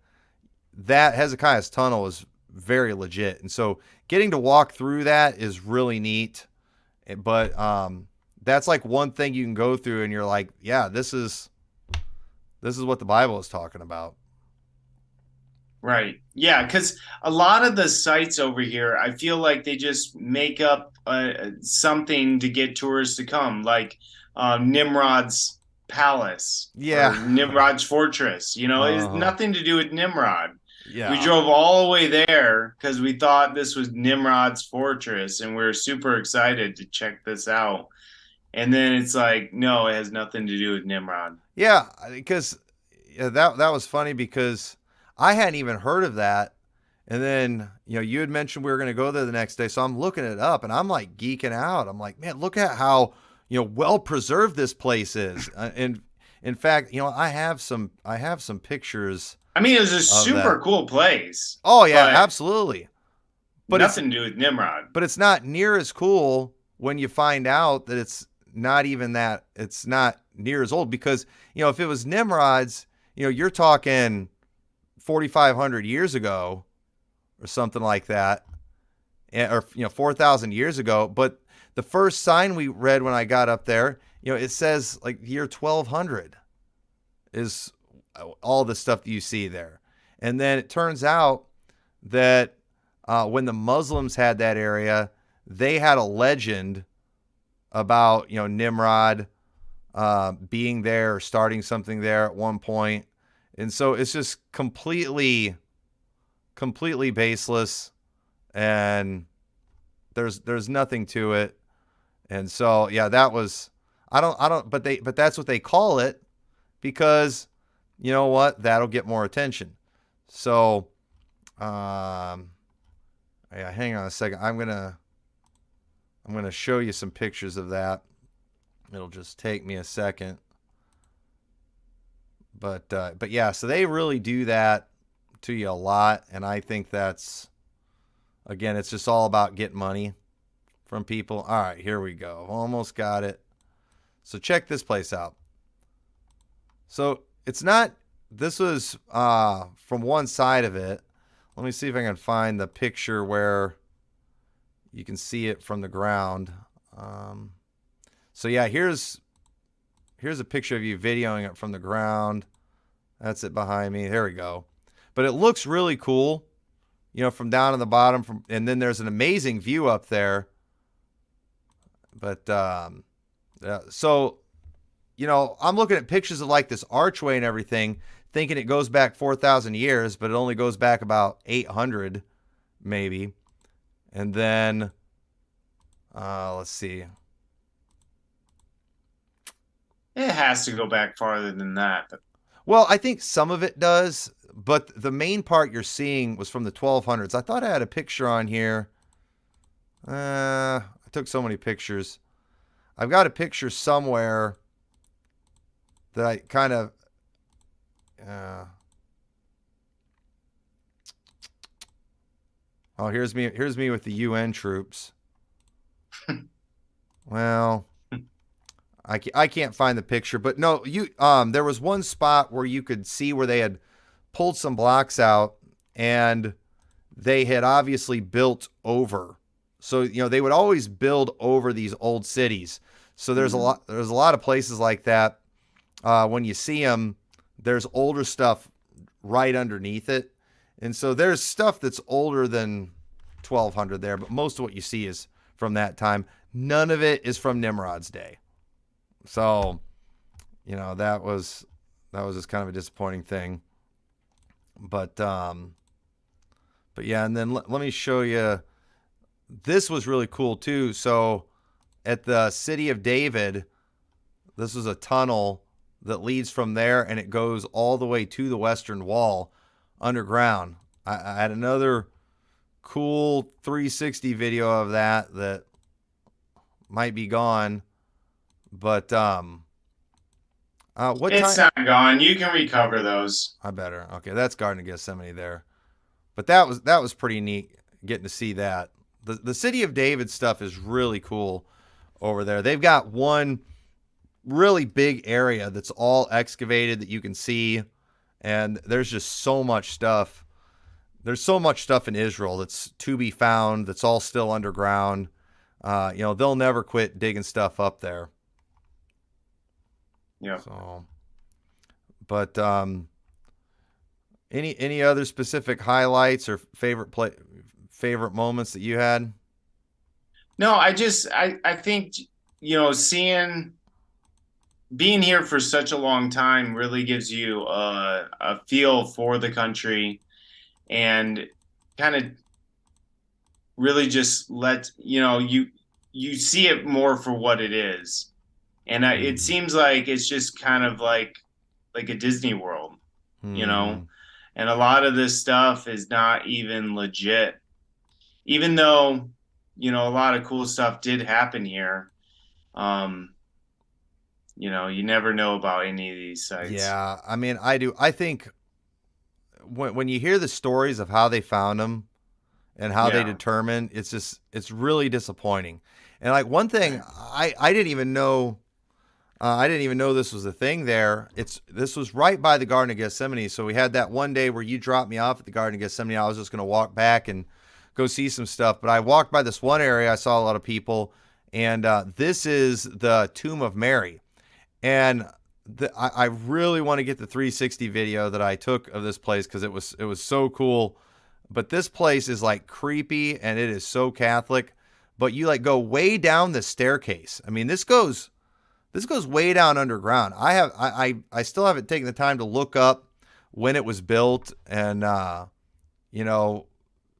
that Hezekiah's tunnel is very legit. And so getting to walk through that is really neat. But that's like one thing you can go through and you're like, yeah, this is what the Bible is talking about. Right. Yeah, because a lot of the sites over here, I feel like they just make up something to get tourists to come, like Nimrod's palace, Yeah, or Nimrod's fortress. It has Uh-huh. nothing to do with Nimrod. Yeah. We drove all the way there because we thought this was Nimrod's fortress, and we were super excited to check this out. And then it's like, no, it has nothing to do with Nimrod. Yeah, because that was funny because I hadn't even heard of that. And then, you had mentioned we were going to go there the next day. So I'm looking it up and I'm like geeking out. I'm like, man, look at how, well preserved this place is. And in fact, I have some pictures. I mean, it was a of super that. cool place. Oh yeah, but absolutely. But nothing to do with Nimrod. But it's not near as cool when you find out that it's not near as old, because, if it was Nimrod's, you're talking 4,500 years ago or something like that, or 4,000 years ago. But the first sign we read when I got up there, it says like year 1200 is all the stuff that you see there. And then it turns out that when the Muslims had that area, they had a legend about, Nimrod being there or starting something there at one point. And so it's just completely baseless, and there's nothing to it. And so, yeah, that was, but that's what they call it, because you know what? That'll get more attention. So, yeah, hang on a second. I'm going to show you some pictures of that. It'll just take me a second. But yeah, so they really do that to you a lot. And I think that's, again, it's just all about getting money from people. All right, here we go. Almost got it. So check this place out. So this was from one side of it. Let me see if I can find the picture where you can see it from the ground. So yeah, here's a picture of you videoing it from the ground. That's it behind me. There we go. But it looks really cool, from down on the bottom. And then there's an amazing view up there. But so, I'm looking at pictures of like this archway and everything, thinking it goes back 4,000 years, but it only goes back about 800, maybe. And then, let's see. It has to go back farther than that. But Well, I think some of it does, but the main part you're seeing was from the 1200s. I thought I had a picture on here. I took so many pictures. I've got a picture somewhere that I kind of... oh, here's me with the UN troops. Well, I can't find the picture, but no, there was one spot where you could see where they had pulled some blocks out, and they had obviously built over. So, they would always build over these old cities. So there's a lot of places like that. When you see them, there's older stuff right underneath it. And so there's stuff that's older than 1200 there, but most of what you see is from that time. None of it is from Nimrod's day. So, that was just kind of a disappointing thing. But yeah, and then let me show you. This was really cool too. So at the city of David, this was a tunnel that leads from there, and it goes all the way to the Western Wall underground. I had another cool 360 video of that might be gone, but what it's time? not gone. You can recover those. I better. Okay, that's Garden of Gethsemane there. But that was pretty neat getting to see that. The city of David stuff is really cool over there. They've got one really big area that's all excavated that you can see, and there's just so much stuff. There's so much stuff in Israel that's to be found, that's all still underground. They'll never quit digging stuff up there. Yeah. So, but any other specific highlights or favorite moments that you had? No, I think, being here for such a long time really gives you a feel for the country. and kind of really just let you see it more for what it is. And it Mm-hmm. seems like it's just kind of like a Disney World, you Mm-hmm. know. And a lot of this stuff is not even legit, even though a lot of cool stuff did happen here. Um, you never know about any of these sites. Yeah, I mean, I do. I think when you hear the stories of how they found them and how they Yeah. determined, it's really disappointing. And like one thing, I didn't even know. I didn't even know this was a thing there. This was right by the Garden of Gethsemane. So we had that one day where you dropped me off at the Garden of Gethsemane. I was just going to walk back and go see some stuff. But I walked by this one area. I saw a lot of people. And this is the Tomb of Mary. And I really want to get the 360 video that I took of this place because it was so cool. But this place is like creepy and it is so Catholic. But you like go way down the staircase. I mean, this goes way down underground. I still haven't taken the time to look up when it was built and you know,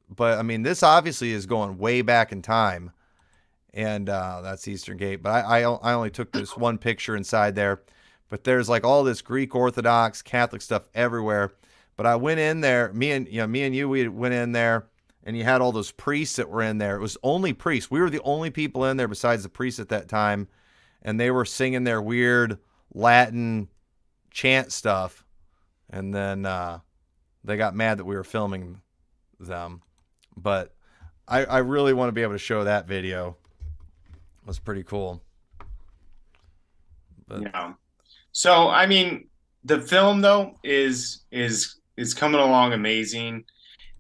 but I mean this obviously is going way back in time, and that's Eastern Gate. But I only took this one picture inside there, but there's like all this Greek Orthodox Catholic stuff everywhere. But I went in there, me and you, we went in there, and you had all those priests that were in there. It was only priests. We were the only people in there besides the priests at that time, and they were singing their weird Latin chant stuff. And then they got mad that we were filming them. But I really want to be able to show that video. It was pretty cool. But Yeah. So I mean, the film though is coming along amazing,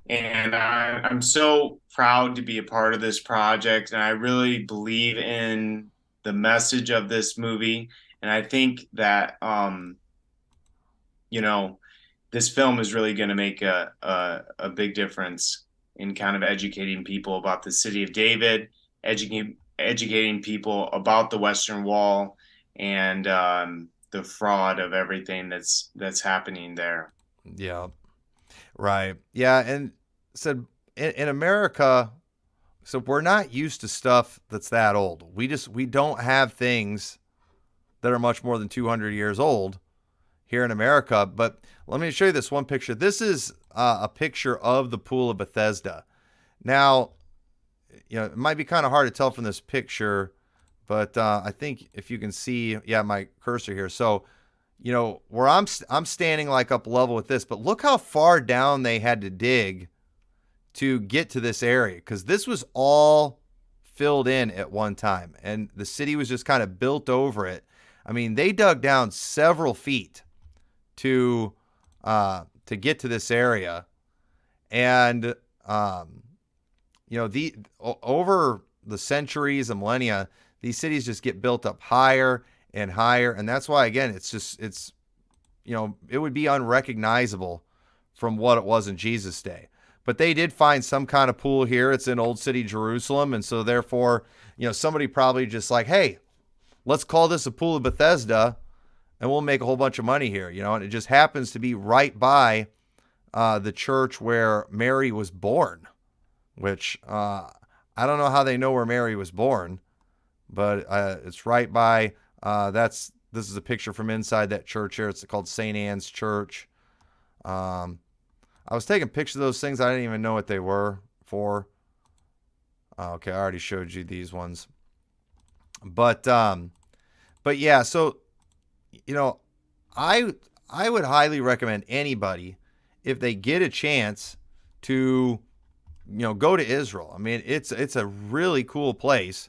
and I'm so proud to be a part of this project, and I really believe in the message of this movie, and I think that you know this film is really going to make a big difference in kind of educating people about the city of David, educating people about the Western Wall, and the fraud of everything that's happening there. yeah, right. Yeah, and said in America, so we're not used to stuff that's that old. We don't have things that are much more than 200 years old here in America. But let me show you this one picture. This is a picture of the Pool of Bethesda. Now, it might be kind of hard to tell from this picture, but I think if you can see, yeah, my cursor here. So, where I'm standing like up level with this, but look how far down they had to dig to get to this area, because this was all filled in at one time, and the city was just kind of built over it. I mean, they dug down several feet to get to this area, and over the centuries and millennia, these cities just get built up higher and higher, and that's why again it's it would be unrecognizable from what it was in Jesus' day. But they did find some kind of pool here. It's in Old City Jerusalem, and so therefore, somebody probably just like, hey, let's call this a Pool of Bethesda, and we'll make a whole bunch of money here, and it just happens to be right by the church where Mary was born, which I don't know how they know where Mary was born, but it's right by. This is a picture from inside that church here. It's called St. Anne's Church. I was taking pictures of those things. I didn't even know what they were for. Okay, I already showed you these ones. But yeah, so I would highly recommend anybody, if they get a chance, to go to Israel. I mean, it's a really cool place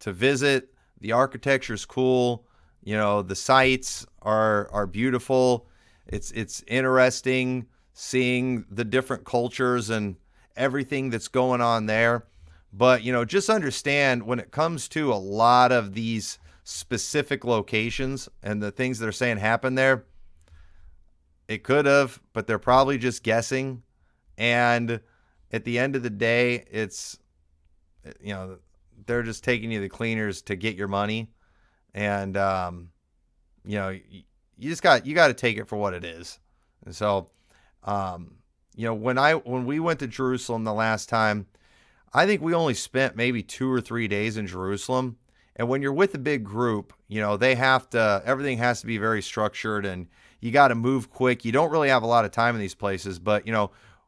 to visit. The architecture's cool. The sites are beautiful. It's interesting seeing the different cultures and everything that's going on there. But, just understand when it comes to a lot of these specific locations and the things that are saying happen there, it could have, but they're probably just guessing. And at the end of the day, it's, they're just taking you to the cleaners to get your money. And, you got to take it for what it is. And so, when we went to Jerusalem the last time, I think we only spent maybe 2 or 3 days in Jerusalem. And when you're with a big group, everything has to be very structured, and you got to move quick. You don't really have a lot of time in these places, but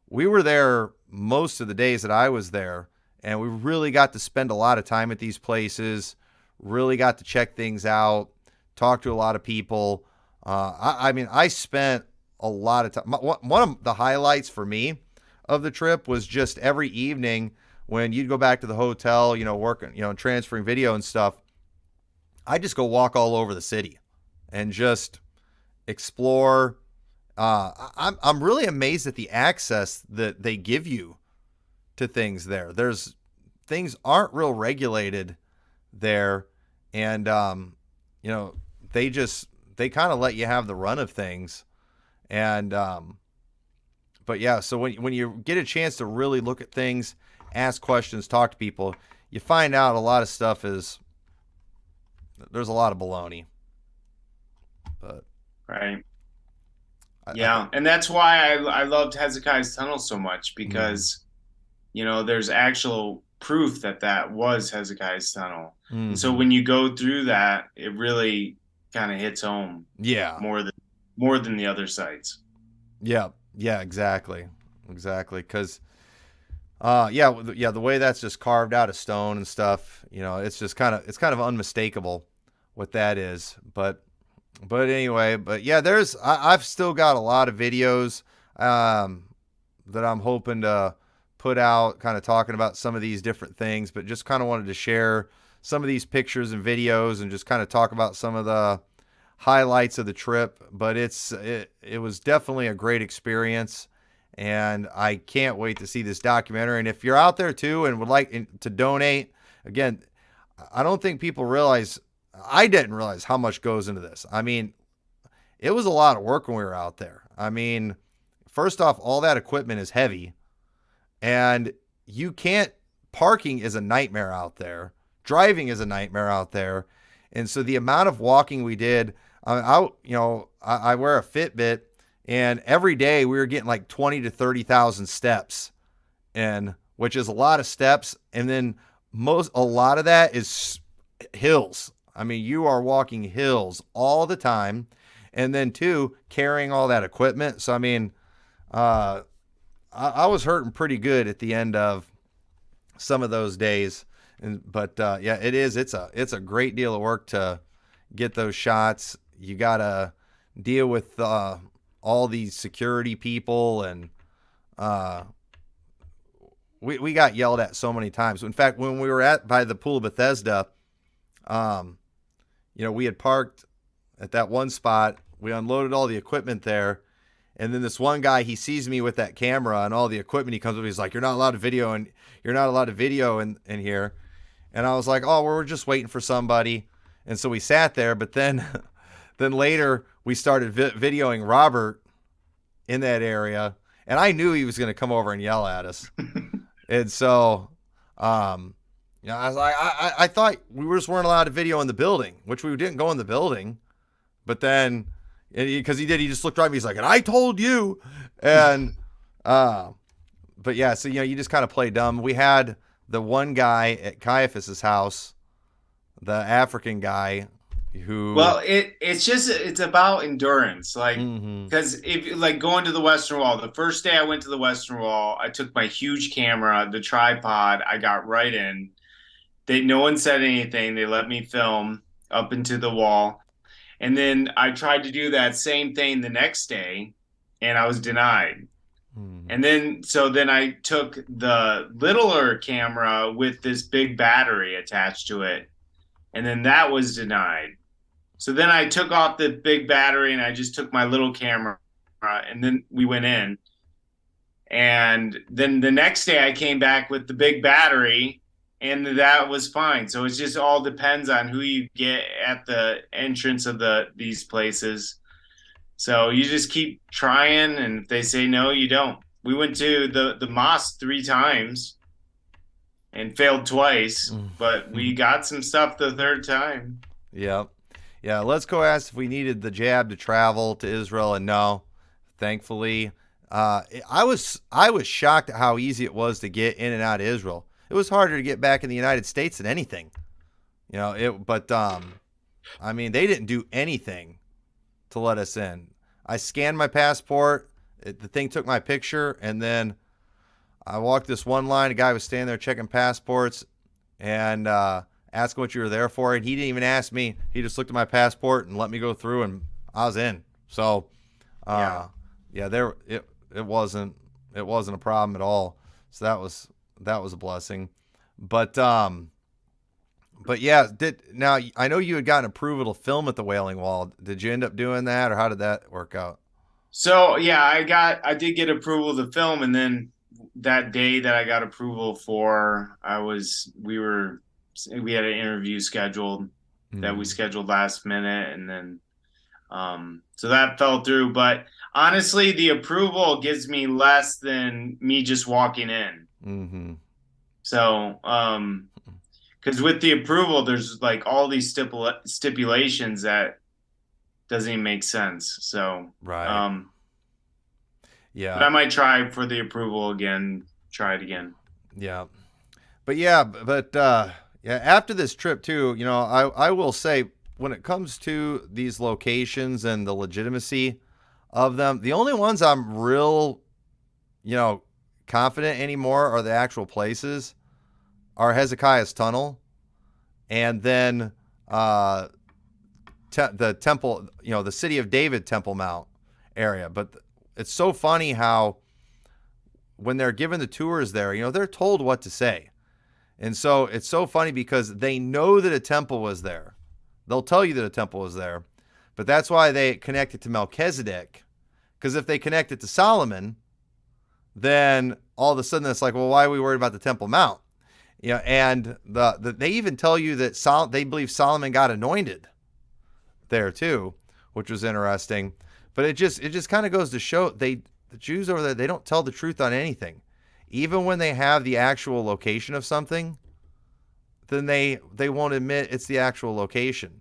we were there most of the days that I was there, and we really got to spend a lot of time at these places, really got to check things out, talk to a lot of people. I spent a lot of time. One of the highlights for me of the trip was just every evening when you'd go back to the hotel, working, transferring video and stuff. I just go walk all over the city and just explore. I'm really amazed at the access that they give you to things there. Things aren't real regulated there, and they kind of let you have the run of things. And but yeah, so when you get a chance to really look at things, ask questions, talk to people, you find out a lot of stuff there's a lot of baloney. But right. Yeah, and that's why I loved Hezekiah's Tunnel so much, because there's actual proof that was Hezekiah's Tunnel. Mm-hmm. And so when you go through that, it really kind of hits home. Yeah. More than the other sites. Yeah, exactly. Because the way that's just carved out of stone and stuff, it's just kind of unmistakable what that is. But anyway, yeah, I've still got a lot of videos that I'm hoping to put out, kind of talking about some of these different things, but just kind of wanted to share some of these pictures and videos and just kind of talk about some of the highlights of the trip. But it was definitely a great experience, and I can't wait to see this documentary. And if you're out there too and would like to donate, again, I don't think people realize, I didn't realize how much goes into this. I mean, it was a lot of work when we were out there. I mean, first off, all that equipment is heavy, and parking is a nightmare out there. Driving is a nightmare out there. And so the amount of walking we did, I wear a Fitbit, and every day we were getting like 20 to 30,000 steps in, which is a lot of steps. And then a lot of that is hills. I mean, you are walking hills all the time. And then too, carrying all that equipment. So, I mean, I was hurting pretty good at the end of some of those days. But it's a great deal of work to get those shots. You got to deal with all these security people, and we got yelled at so many times. In fact, when we were by the Pool of Bethesda, we had parked at that one spot. We unloaded all the equipment there. And then this one guy, he sees me with that camera and all the equipment. He comes up, he's like, you're not allowed to video in here. And I was like, oh, we're just waiting for somebody. And so we sat there, but then later we started videoing Robert in that area. And I knew he was going to come over and yell at us. And so, I was like, I thought we just weren't allowed to video in the building, which we didn't go in the building. But then, because he just looked right at me, he's like, and I told you. And, but yeah, so, you just kind of play dumb. We had the one guy at Caiaphas's house, the African guy who. Well, it's about endurance. Like, because if like going to the Western Wall, the first day I went to the Western Wall, I took my huge camera, the tripod, I got right in. No one said anything. They let me film up into the wall. And then I tried to do that same thing the next day, and I was denied. And then I took the littler camera with this big battery attached to it, and then that was denied. So then I took off the big battery and I just took my little camera, and then we went in. And then the next day I came back with the big battery, and that was fine. So it just all depends on who you get at the entrance of these places. So you just keep trying, and if they say no, you don't. We went to the mosque 3 times and failed twice, but we got some stuff the 3rd time. Yeah. Letsko asked if we needed the jab to travel to Israel, and no. Thankfully, I was shocked at how easy it was to get in and out of Israel. It was harder to get back in the United States than anything, but I mean, they didn't do anything to let us in. I scanned my passport. The thing took my picture, and then I walked this one line. A guy was standing there checking passports and asking what you were there for, and he didn't even ask me. He just looked at my passport and let me go through, and I was in. So, it wasn't a problem at all. So that was a blessing. But yeah, now I know you had gotten approval to film at the Wailing Wall. Did you end up doing that, or how did that work out? So yeah, I did get approval to film, and then that day that I got approval for, we had an interview scheduled that we scheduled last minute, and then so that fell through. But honestly, the approval gives me less than me just walking in. Mm-hmm. So because with the approval, there's like all these stipulations that doesn't even make sense. So right. Yeah. But I might try for the approval again. Try it again. Yeah. But after this trip too, I will say, when it comes to these locations and the legitimacy of them, the only ones I'm real, confident anymore are the actual places are Hezekiah's Tunnel, and then the temple, the City of David Temple Mount area. But it's so funny how when they're given the tours there, they're told what to say. And so it's so funny because they know that a temple was there. They'll tell you that a temple was there, but that's why they connect it to Melchizedek. Because if they connect it to Solomon, then all of a sudden it's like, well, why are we worried about the Temple Mount? And they even tell you that they believe Solomon got anointed there too, which was interesting. But it just kind of goes to show the Jews over there, they don't tell the truth on anything. Even when they have the actual location of something, then they won't admit it's the actual location.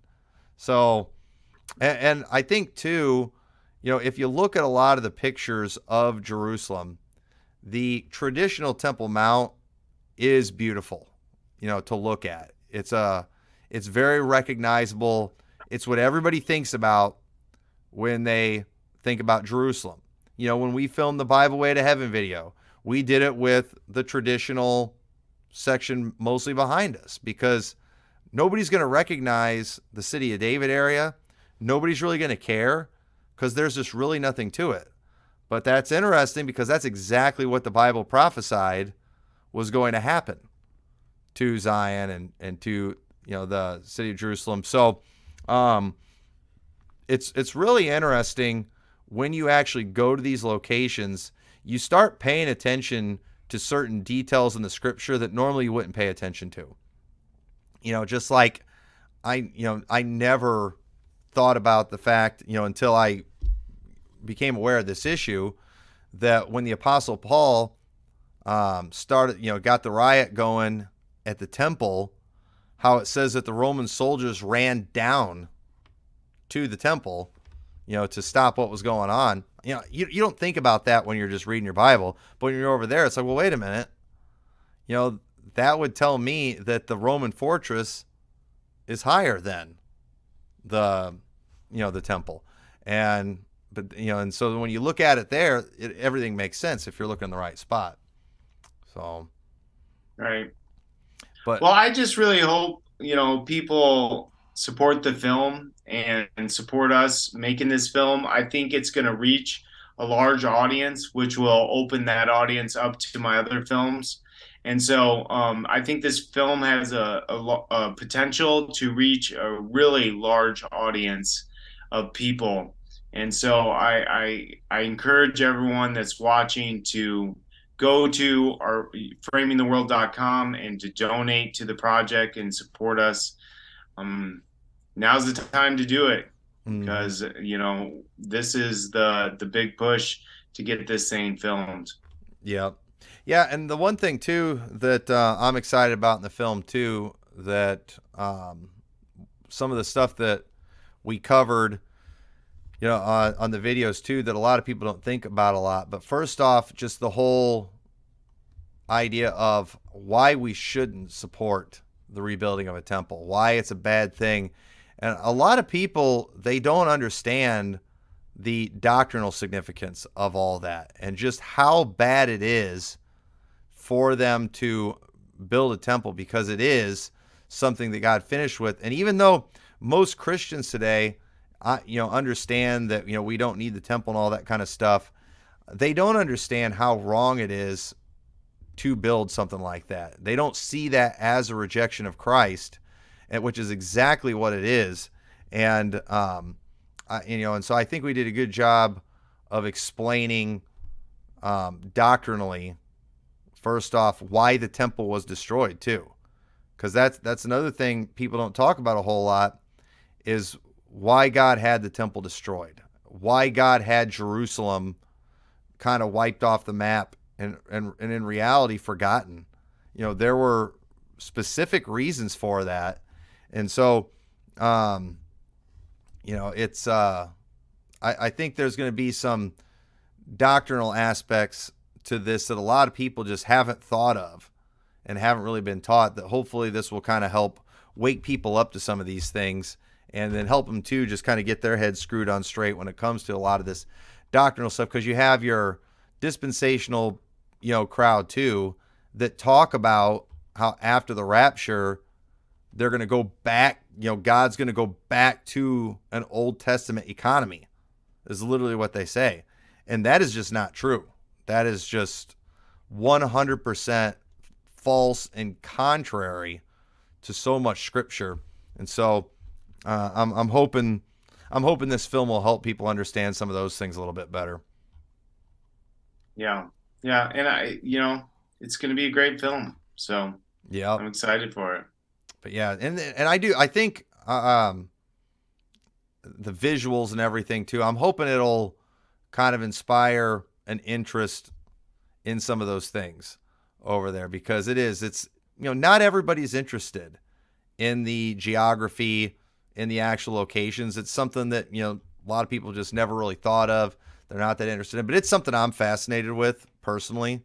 So, and I think too, if you look at a lot of the pictures of Jerusalem, the traditional Temple Mount is beautiful, to look at. It's very recognizable. It's what everybody thinks about when they think about Jerusalem. When we filmed the Bible Way to Heaven video, we did it with the traditional section mostly behind us, because nobody's going to recognize the City of David area. Nobody's really going to care because there's just really nothing to it. But that's interesting because that's exactly what the Bible prophesied was going to happen to Zion and to the city of Jerusalem. So it's really interesting when you actually go to these locations. You start paying attention to certain details in the scripture that normally you wouldn't pay attention to. Just like I never thought about the fact, until I became aware of this issue, that when the Apostle Paul started, got the riot going at the temple, how it says that the Roman soldiers ran down to the temple, to stop what was going on. You don't think about that when you're just reading your Bible, but when you're over there, it's like, well, wait a minute. That would tell me that the Roman fortress is higher than the temple. And so when you look at it there, everything makes sense if you're looking in the right spot. So. Right. But well, I just really hope, people support the film and support us making this film. I think it's going to reach a large audience, which will open that audience up to my other films. And so I think this film has a potential to reach a really large audience of people. And so I encourage everyone that's watching to go to our framingtheworld.com and to donate to the project and support us. Now's the time to do it, because this is the big push to get this thing filmed. Yeah. And the one thing too that I'm excited about in the film too, that some of the stuff that we covered, on the videos too, that a lot of people don't think about a lot. But first off, just the whole idea of why we shouldn't support the rebuilding of a temple, why it's a bad thing. And a lot of people, they don't understand the doctrinal significance of all that and just how bad it is for them to build a temple, because it is something that God finished with. And even though most Christians today, understand that, we don't need the temple and all that kind of stuff, they don't understand how wrong it is to build something like that. They don't see that as a rejection of Christ, which is exactly what it is. And, and so I think we did a good job of explaining doctrinally, first off, why the temple was destroyed too. Because that's another thing people don't talk about a whole lot, is why God had the temple destroyed, why God had Jerusalem kind of wiped off the map and in reality forgotten. There were specific reasons for that. And so, it's, I think there's going to be some doctrinal aspects to this that a lot of people just haven't thought of and haven't really been taught, that hopefully this will kind of help wake people up to some of these things, and then help them too just kind of get their heads screwed on straight when it comes to a lot of this doctrinal stuff. Because you have your dispensational, crowd too, that talk about how after the rapture, they're going to go back, God's going to go back to an Old Testament economy, is literally what they say. And that is just not true. That is just 100% false and contrary to so much scripture. And so I'm hoping this film will help people understand some of those things a little bit better. Yeah. And it's going to be a great film. So yeah, I'm excited for it. But yeah, and I think the visuals and everything too, I'm hoping it'll kind of inspire an interest in some of those things over there, because it's not everybody's interested in the geography, in the actual locations. It's something that, a lot of people just never really thought of. They're not that interested in, but it's something I'm fascinated with personally,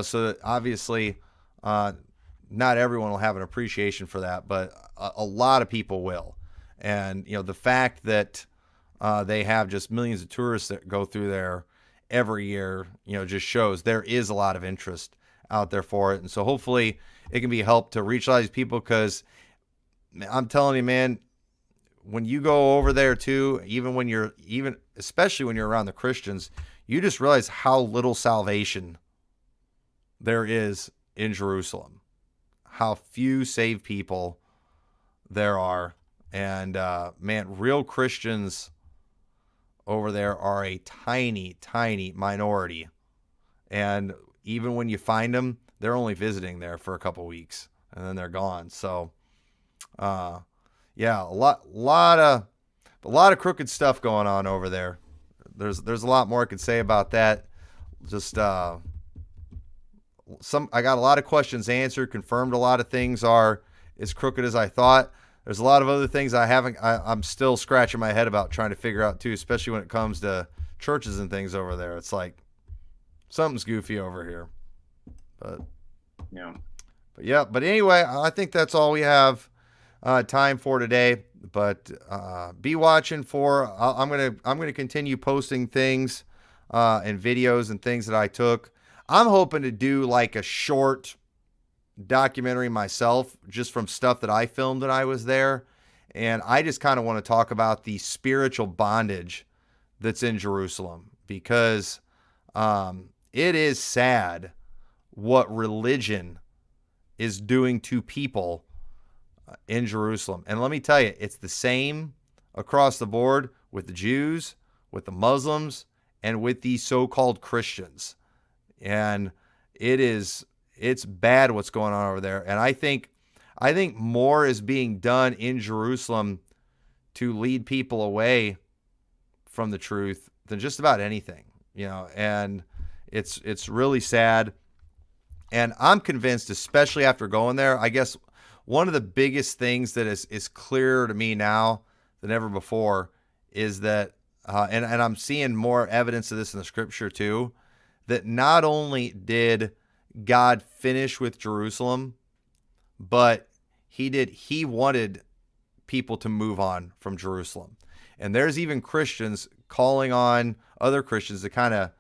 so obviously, not everyone will have an appreciation for that, but a lot of people will. And, the fact that they have just millions of tourists that go through there every year, just shows there is a lot of interest out there for it. And so hopefully it can be a help to reach a lot of these people, because I'm telling you, man, when you go over there too, especially when you're around the Christians, you just realize how little salvation there is in Jerusalem, how few saved people there are. And man, real Christians over there are a tiny, tiny minority. And even when you find them, they're only visiting there for a couple weeks and then they're gone. So, yeah, a lot of crooked stuff going on over there. There's a lot more I could say about that. Just I got a lot of questions answered, confirmed a lot of things are as crooked as I thought. There's a lot of other things I'm still scratching my head about trying to figure out too, especially when it comes to churches and things over there. It's like something's goofy over here. But anyway, I think that's all we have time for today. But be watching for. I'm gonna continue posting things and videos and things that I took. I'm hoping to do like a short documentary myself, just from stuff that I filmed when I was there. And I just kind of want to talk about the spiritual bondage that's in Jerusalem, because it is sad what religion is doing to people in Jerusalem. And let me tell you, it's the same across the board with the Jews, with the Muslims, and with the so-called Christians. And it's bad what's going on over there. And I think more is being done in Jerusalem to lead people away from the truth than just about anything, and it's really sad. And I'm convinced, especially after going there, I guess one of the biggest things that is clearer to me now than ever before is that and I'm seeing more evidence of this in the scripture too, that not only did God finish with Jerusalem, but he wanted people to move on from Jerusalem. And there's even Christians calling on other Christians to kind of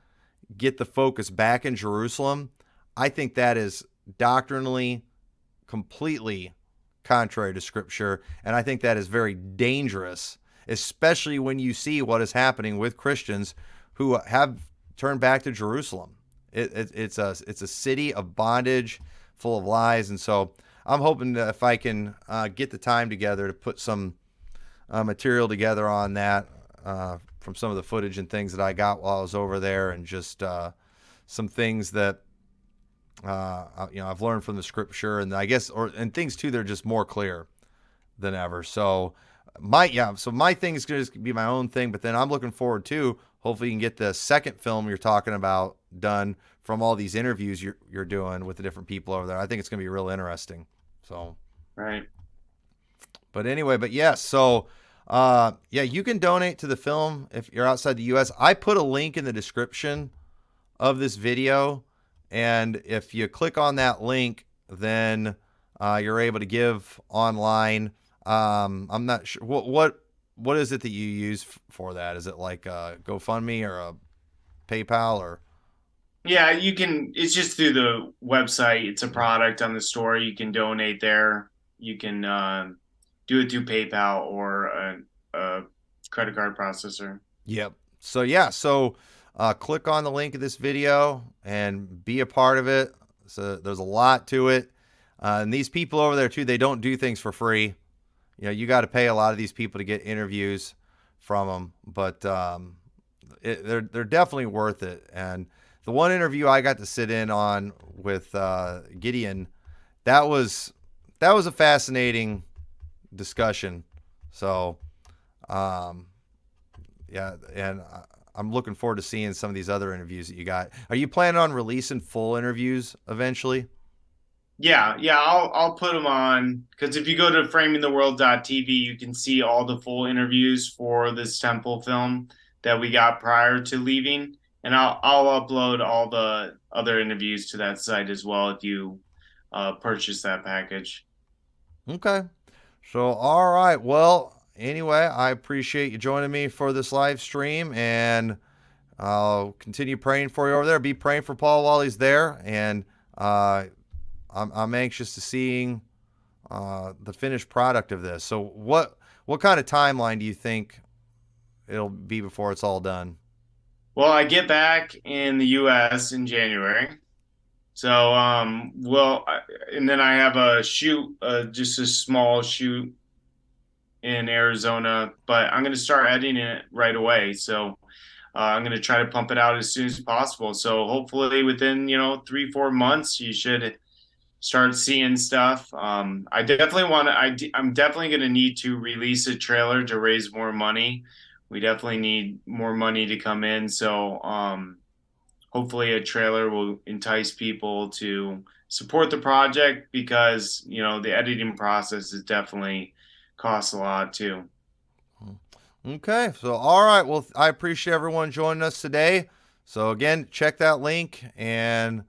get the focus back in Jerusalem. I think that is doctrinally completely contrary to scripture, and I think that is very dangerous, especially when you see what is happening with Christians who have turned back to Jerusalem. It's a city of bondage full of lies. And so I'm hoping that if I can get the time together to put some material together on that from some of the footage and things that I got while I was over there, and just some things that I've learned from the scripture, and I guess and things too that are just more clear than ever. So my thing is going to be my own thing, but then I'm looking forward to hopefully you can get the second film you're talking about done from all these interviews you're doing with the different people over there. I think it's going to be real interesting. So Right. But anyway, so you can donate to the film if you're outside the US. I put a link in the description of this video, and if you click on that link, then you're able to give online. I'm not sure what is it that you use for that? Is it like a GoFundMe or a PayPal or? Yeah, you can. It's just through the website. It's a product on the store. You can donate there. You can do it through PayPal or a credit card processor. Yep. So click on the link of this video and be a part of it. So there's a lot to it. And these people over there too, they don't do things for free. You got to pay a lot of these people to get interviews from them, but they're definitely worth it. And the one interview I got to sit in on with Gideon, that was a fascinating discussion. So, and I'm looking forward to seeing some of these other interviews that you got. Are you planning on releasing full interviews eventually? Yeah, I'll put them on, because if you go to framingtheworld.tv, you can see all the full interviews for this temple film that we got prior to leaving, and I'll upload all the other interviews to that site as well if you purchase that package. Okay. So, all right. Well, anyway, I appreciate you joining me for this live stream, and I'll continue praying for you over there. Be praying for Paul while he's there, and I'm anxious to seeing the finished product of this. So what kind of timeline do you think it'll be before it's all done? Well, I get back in the U.S. in January. So, and then I have a shoot, just a small shoot in Arizona, but I'm going to start editing it right away. So I'm going to try to pump it out as soon as possible. So hopefully within, 3-4 months, you should start seeing stuff. I'm definitely going to need to release a trailer to raise more money. We definitely need more money to come in. So hopefully a trailer will entice people to support the project, because, the editing process is definitely costs a lot too. Okay. So, all right. Well, I appreciate everyone joining us today. So again, check that link and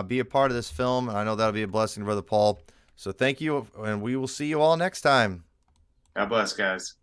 be a part of this film. And I know that'll be a blessing to Brother Paul. So thank you, and we will see you all next time. God bless, guys.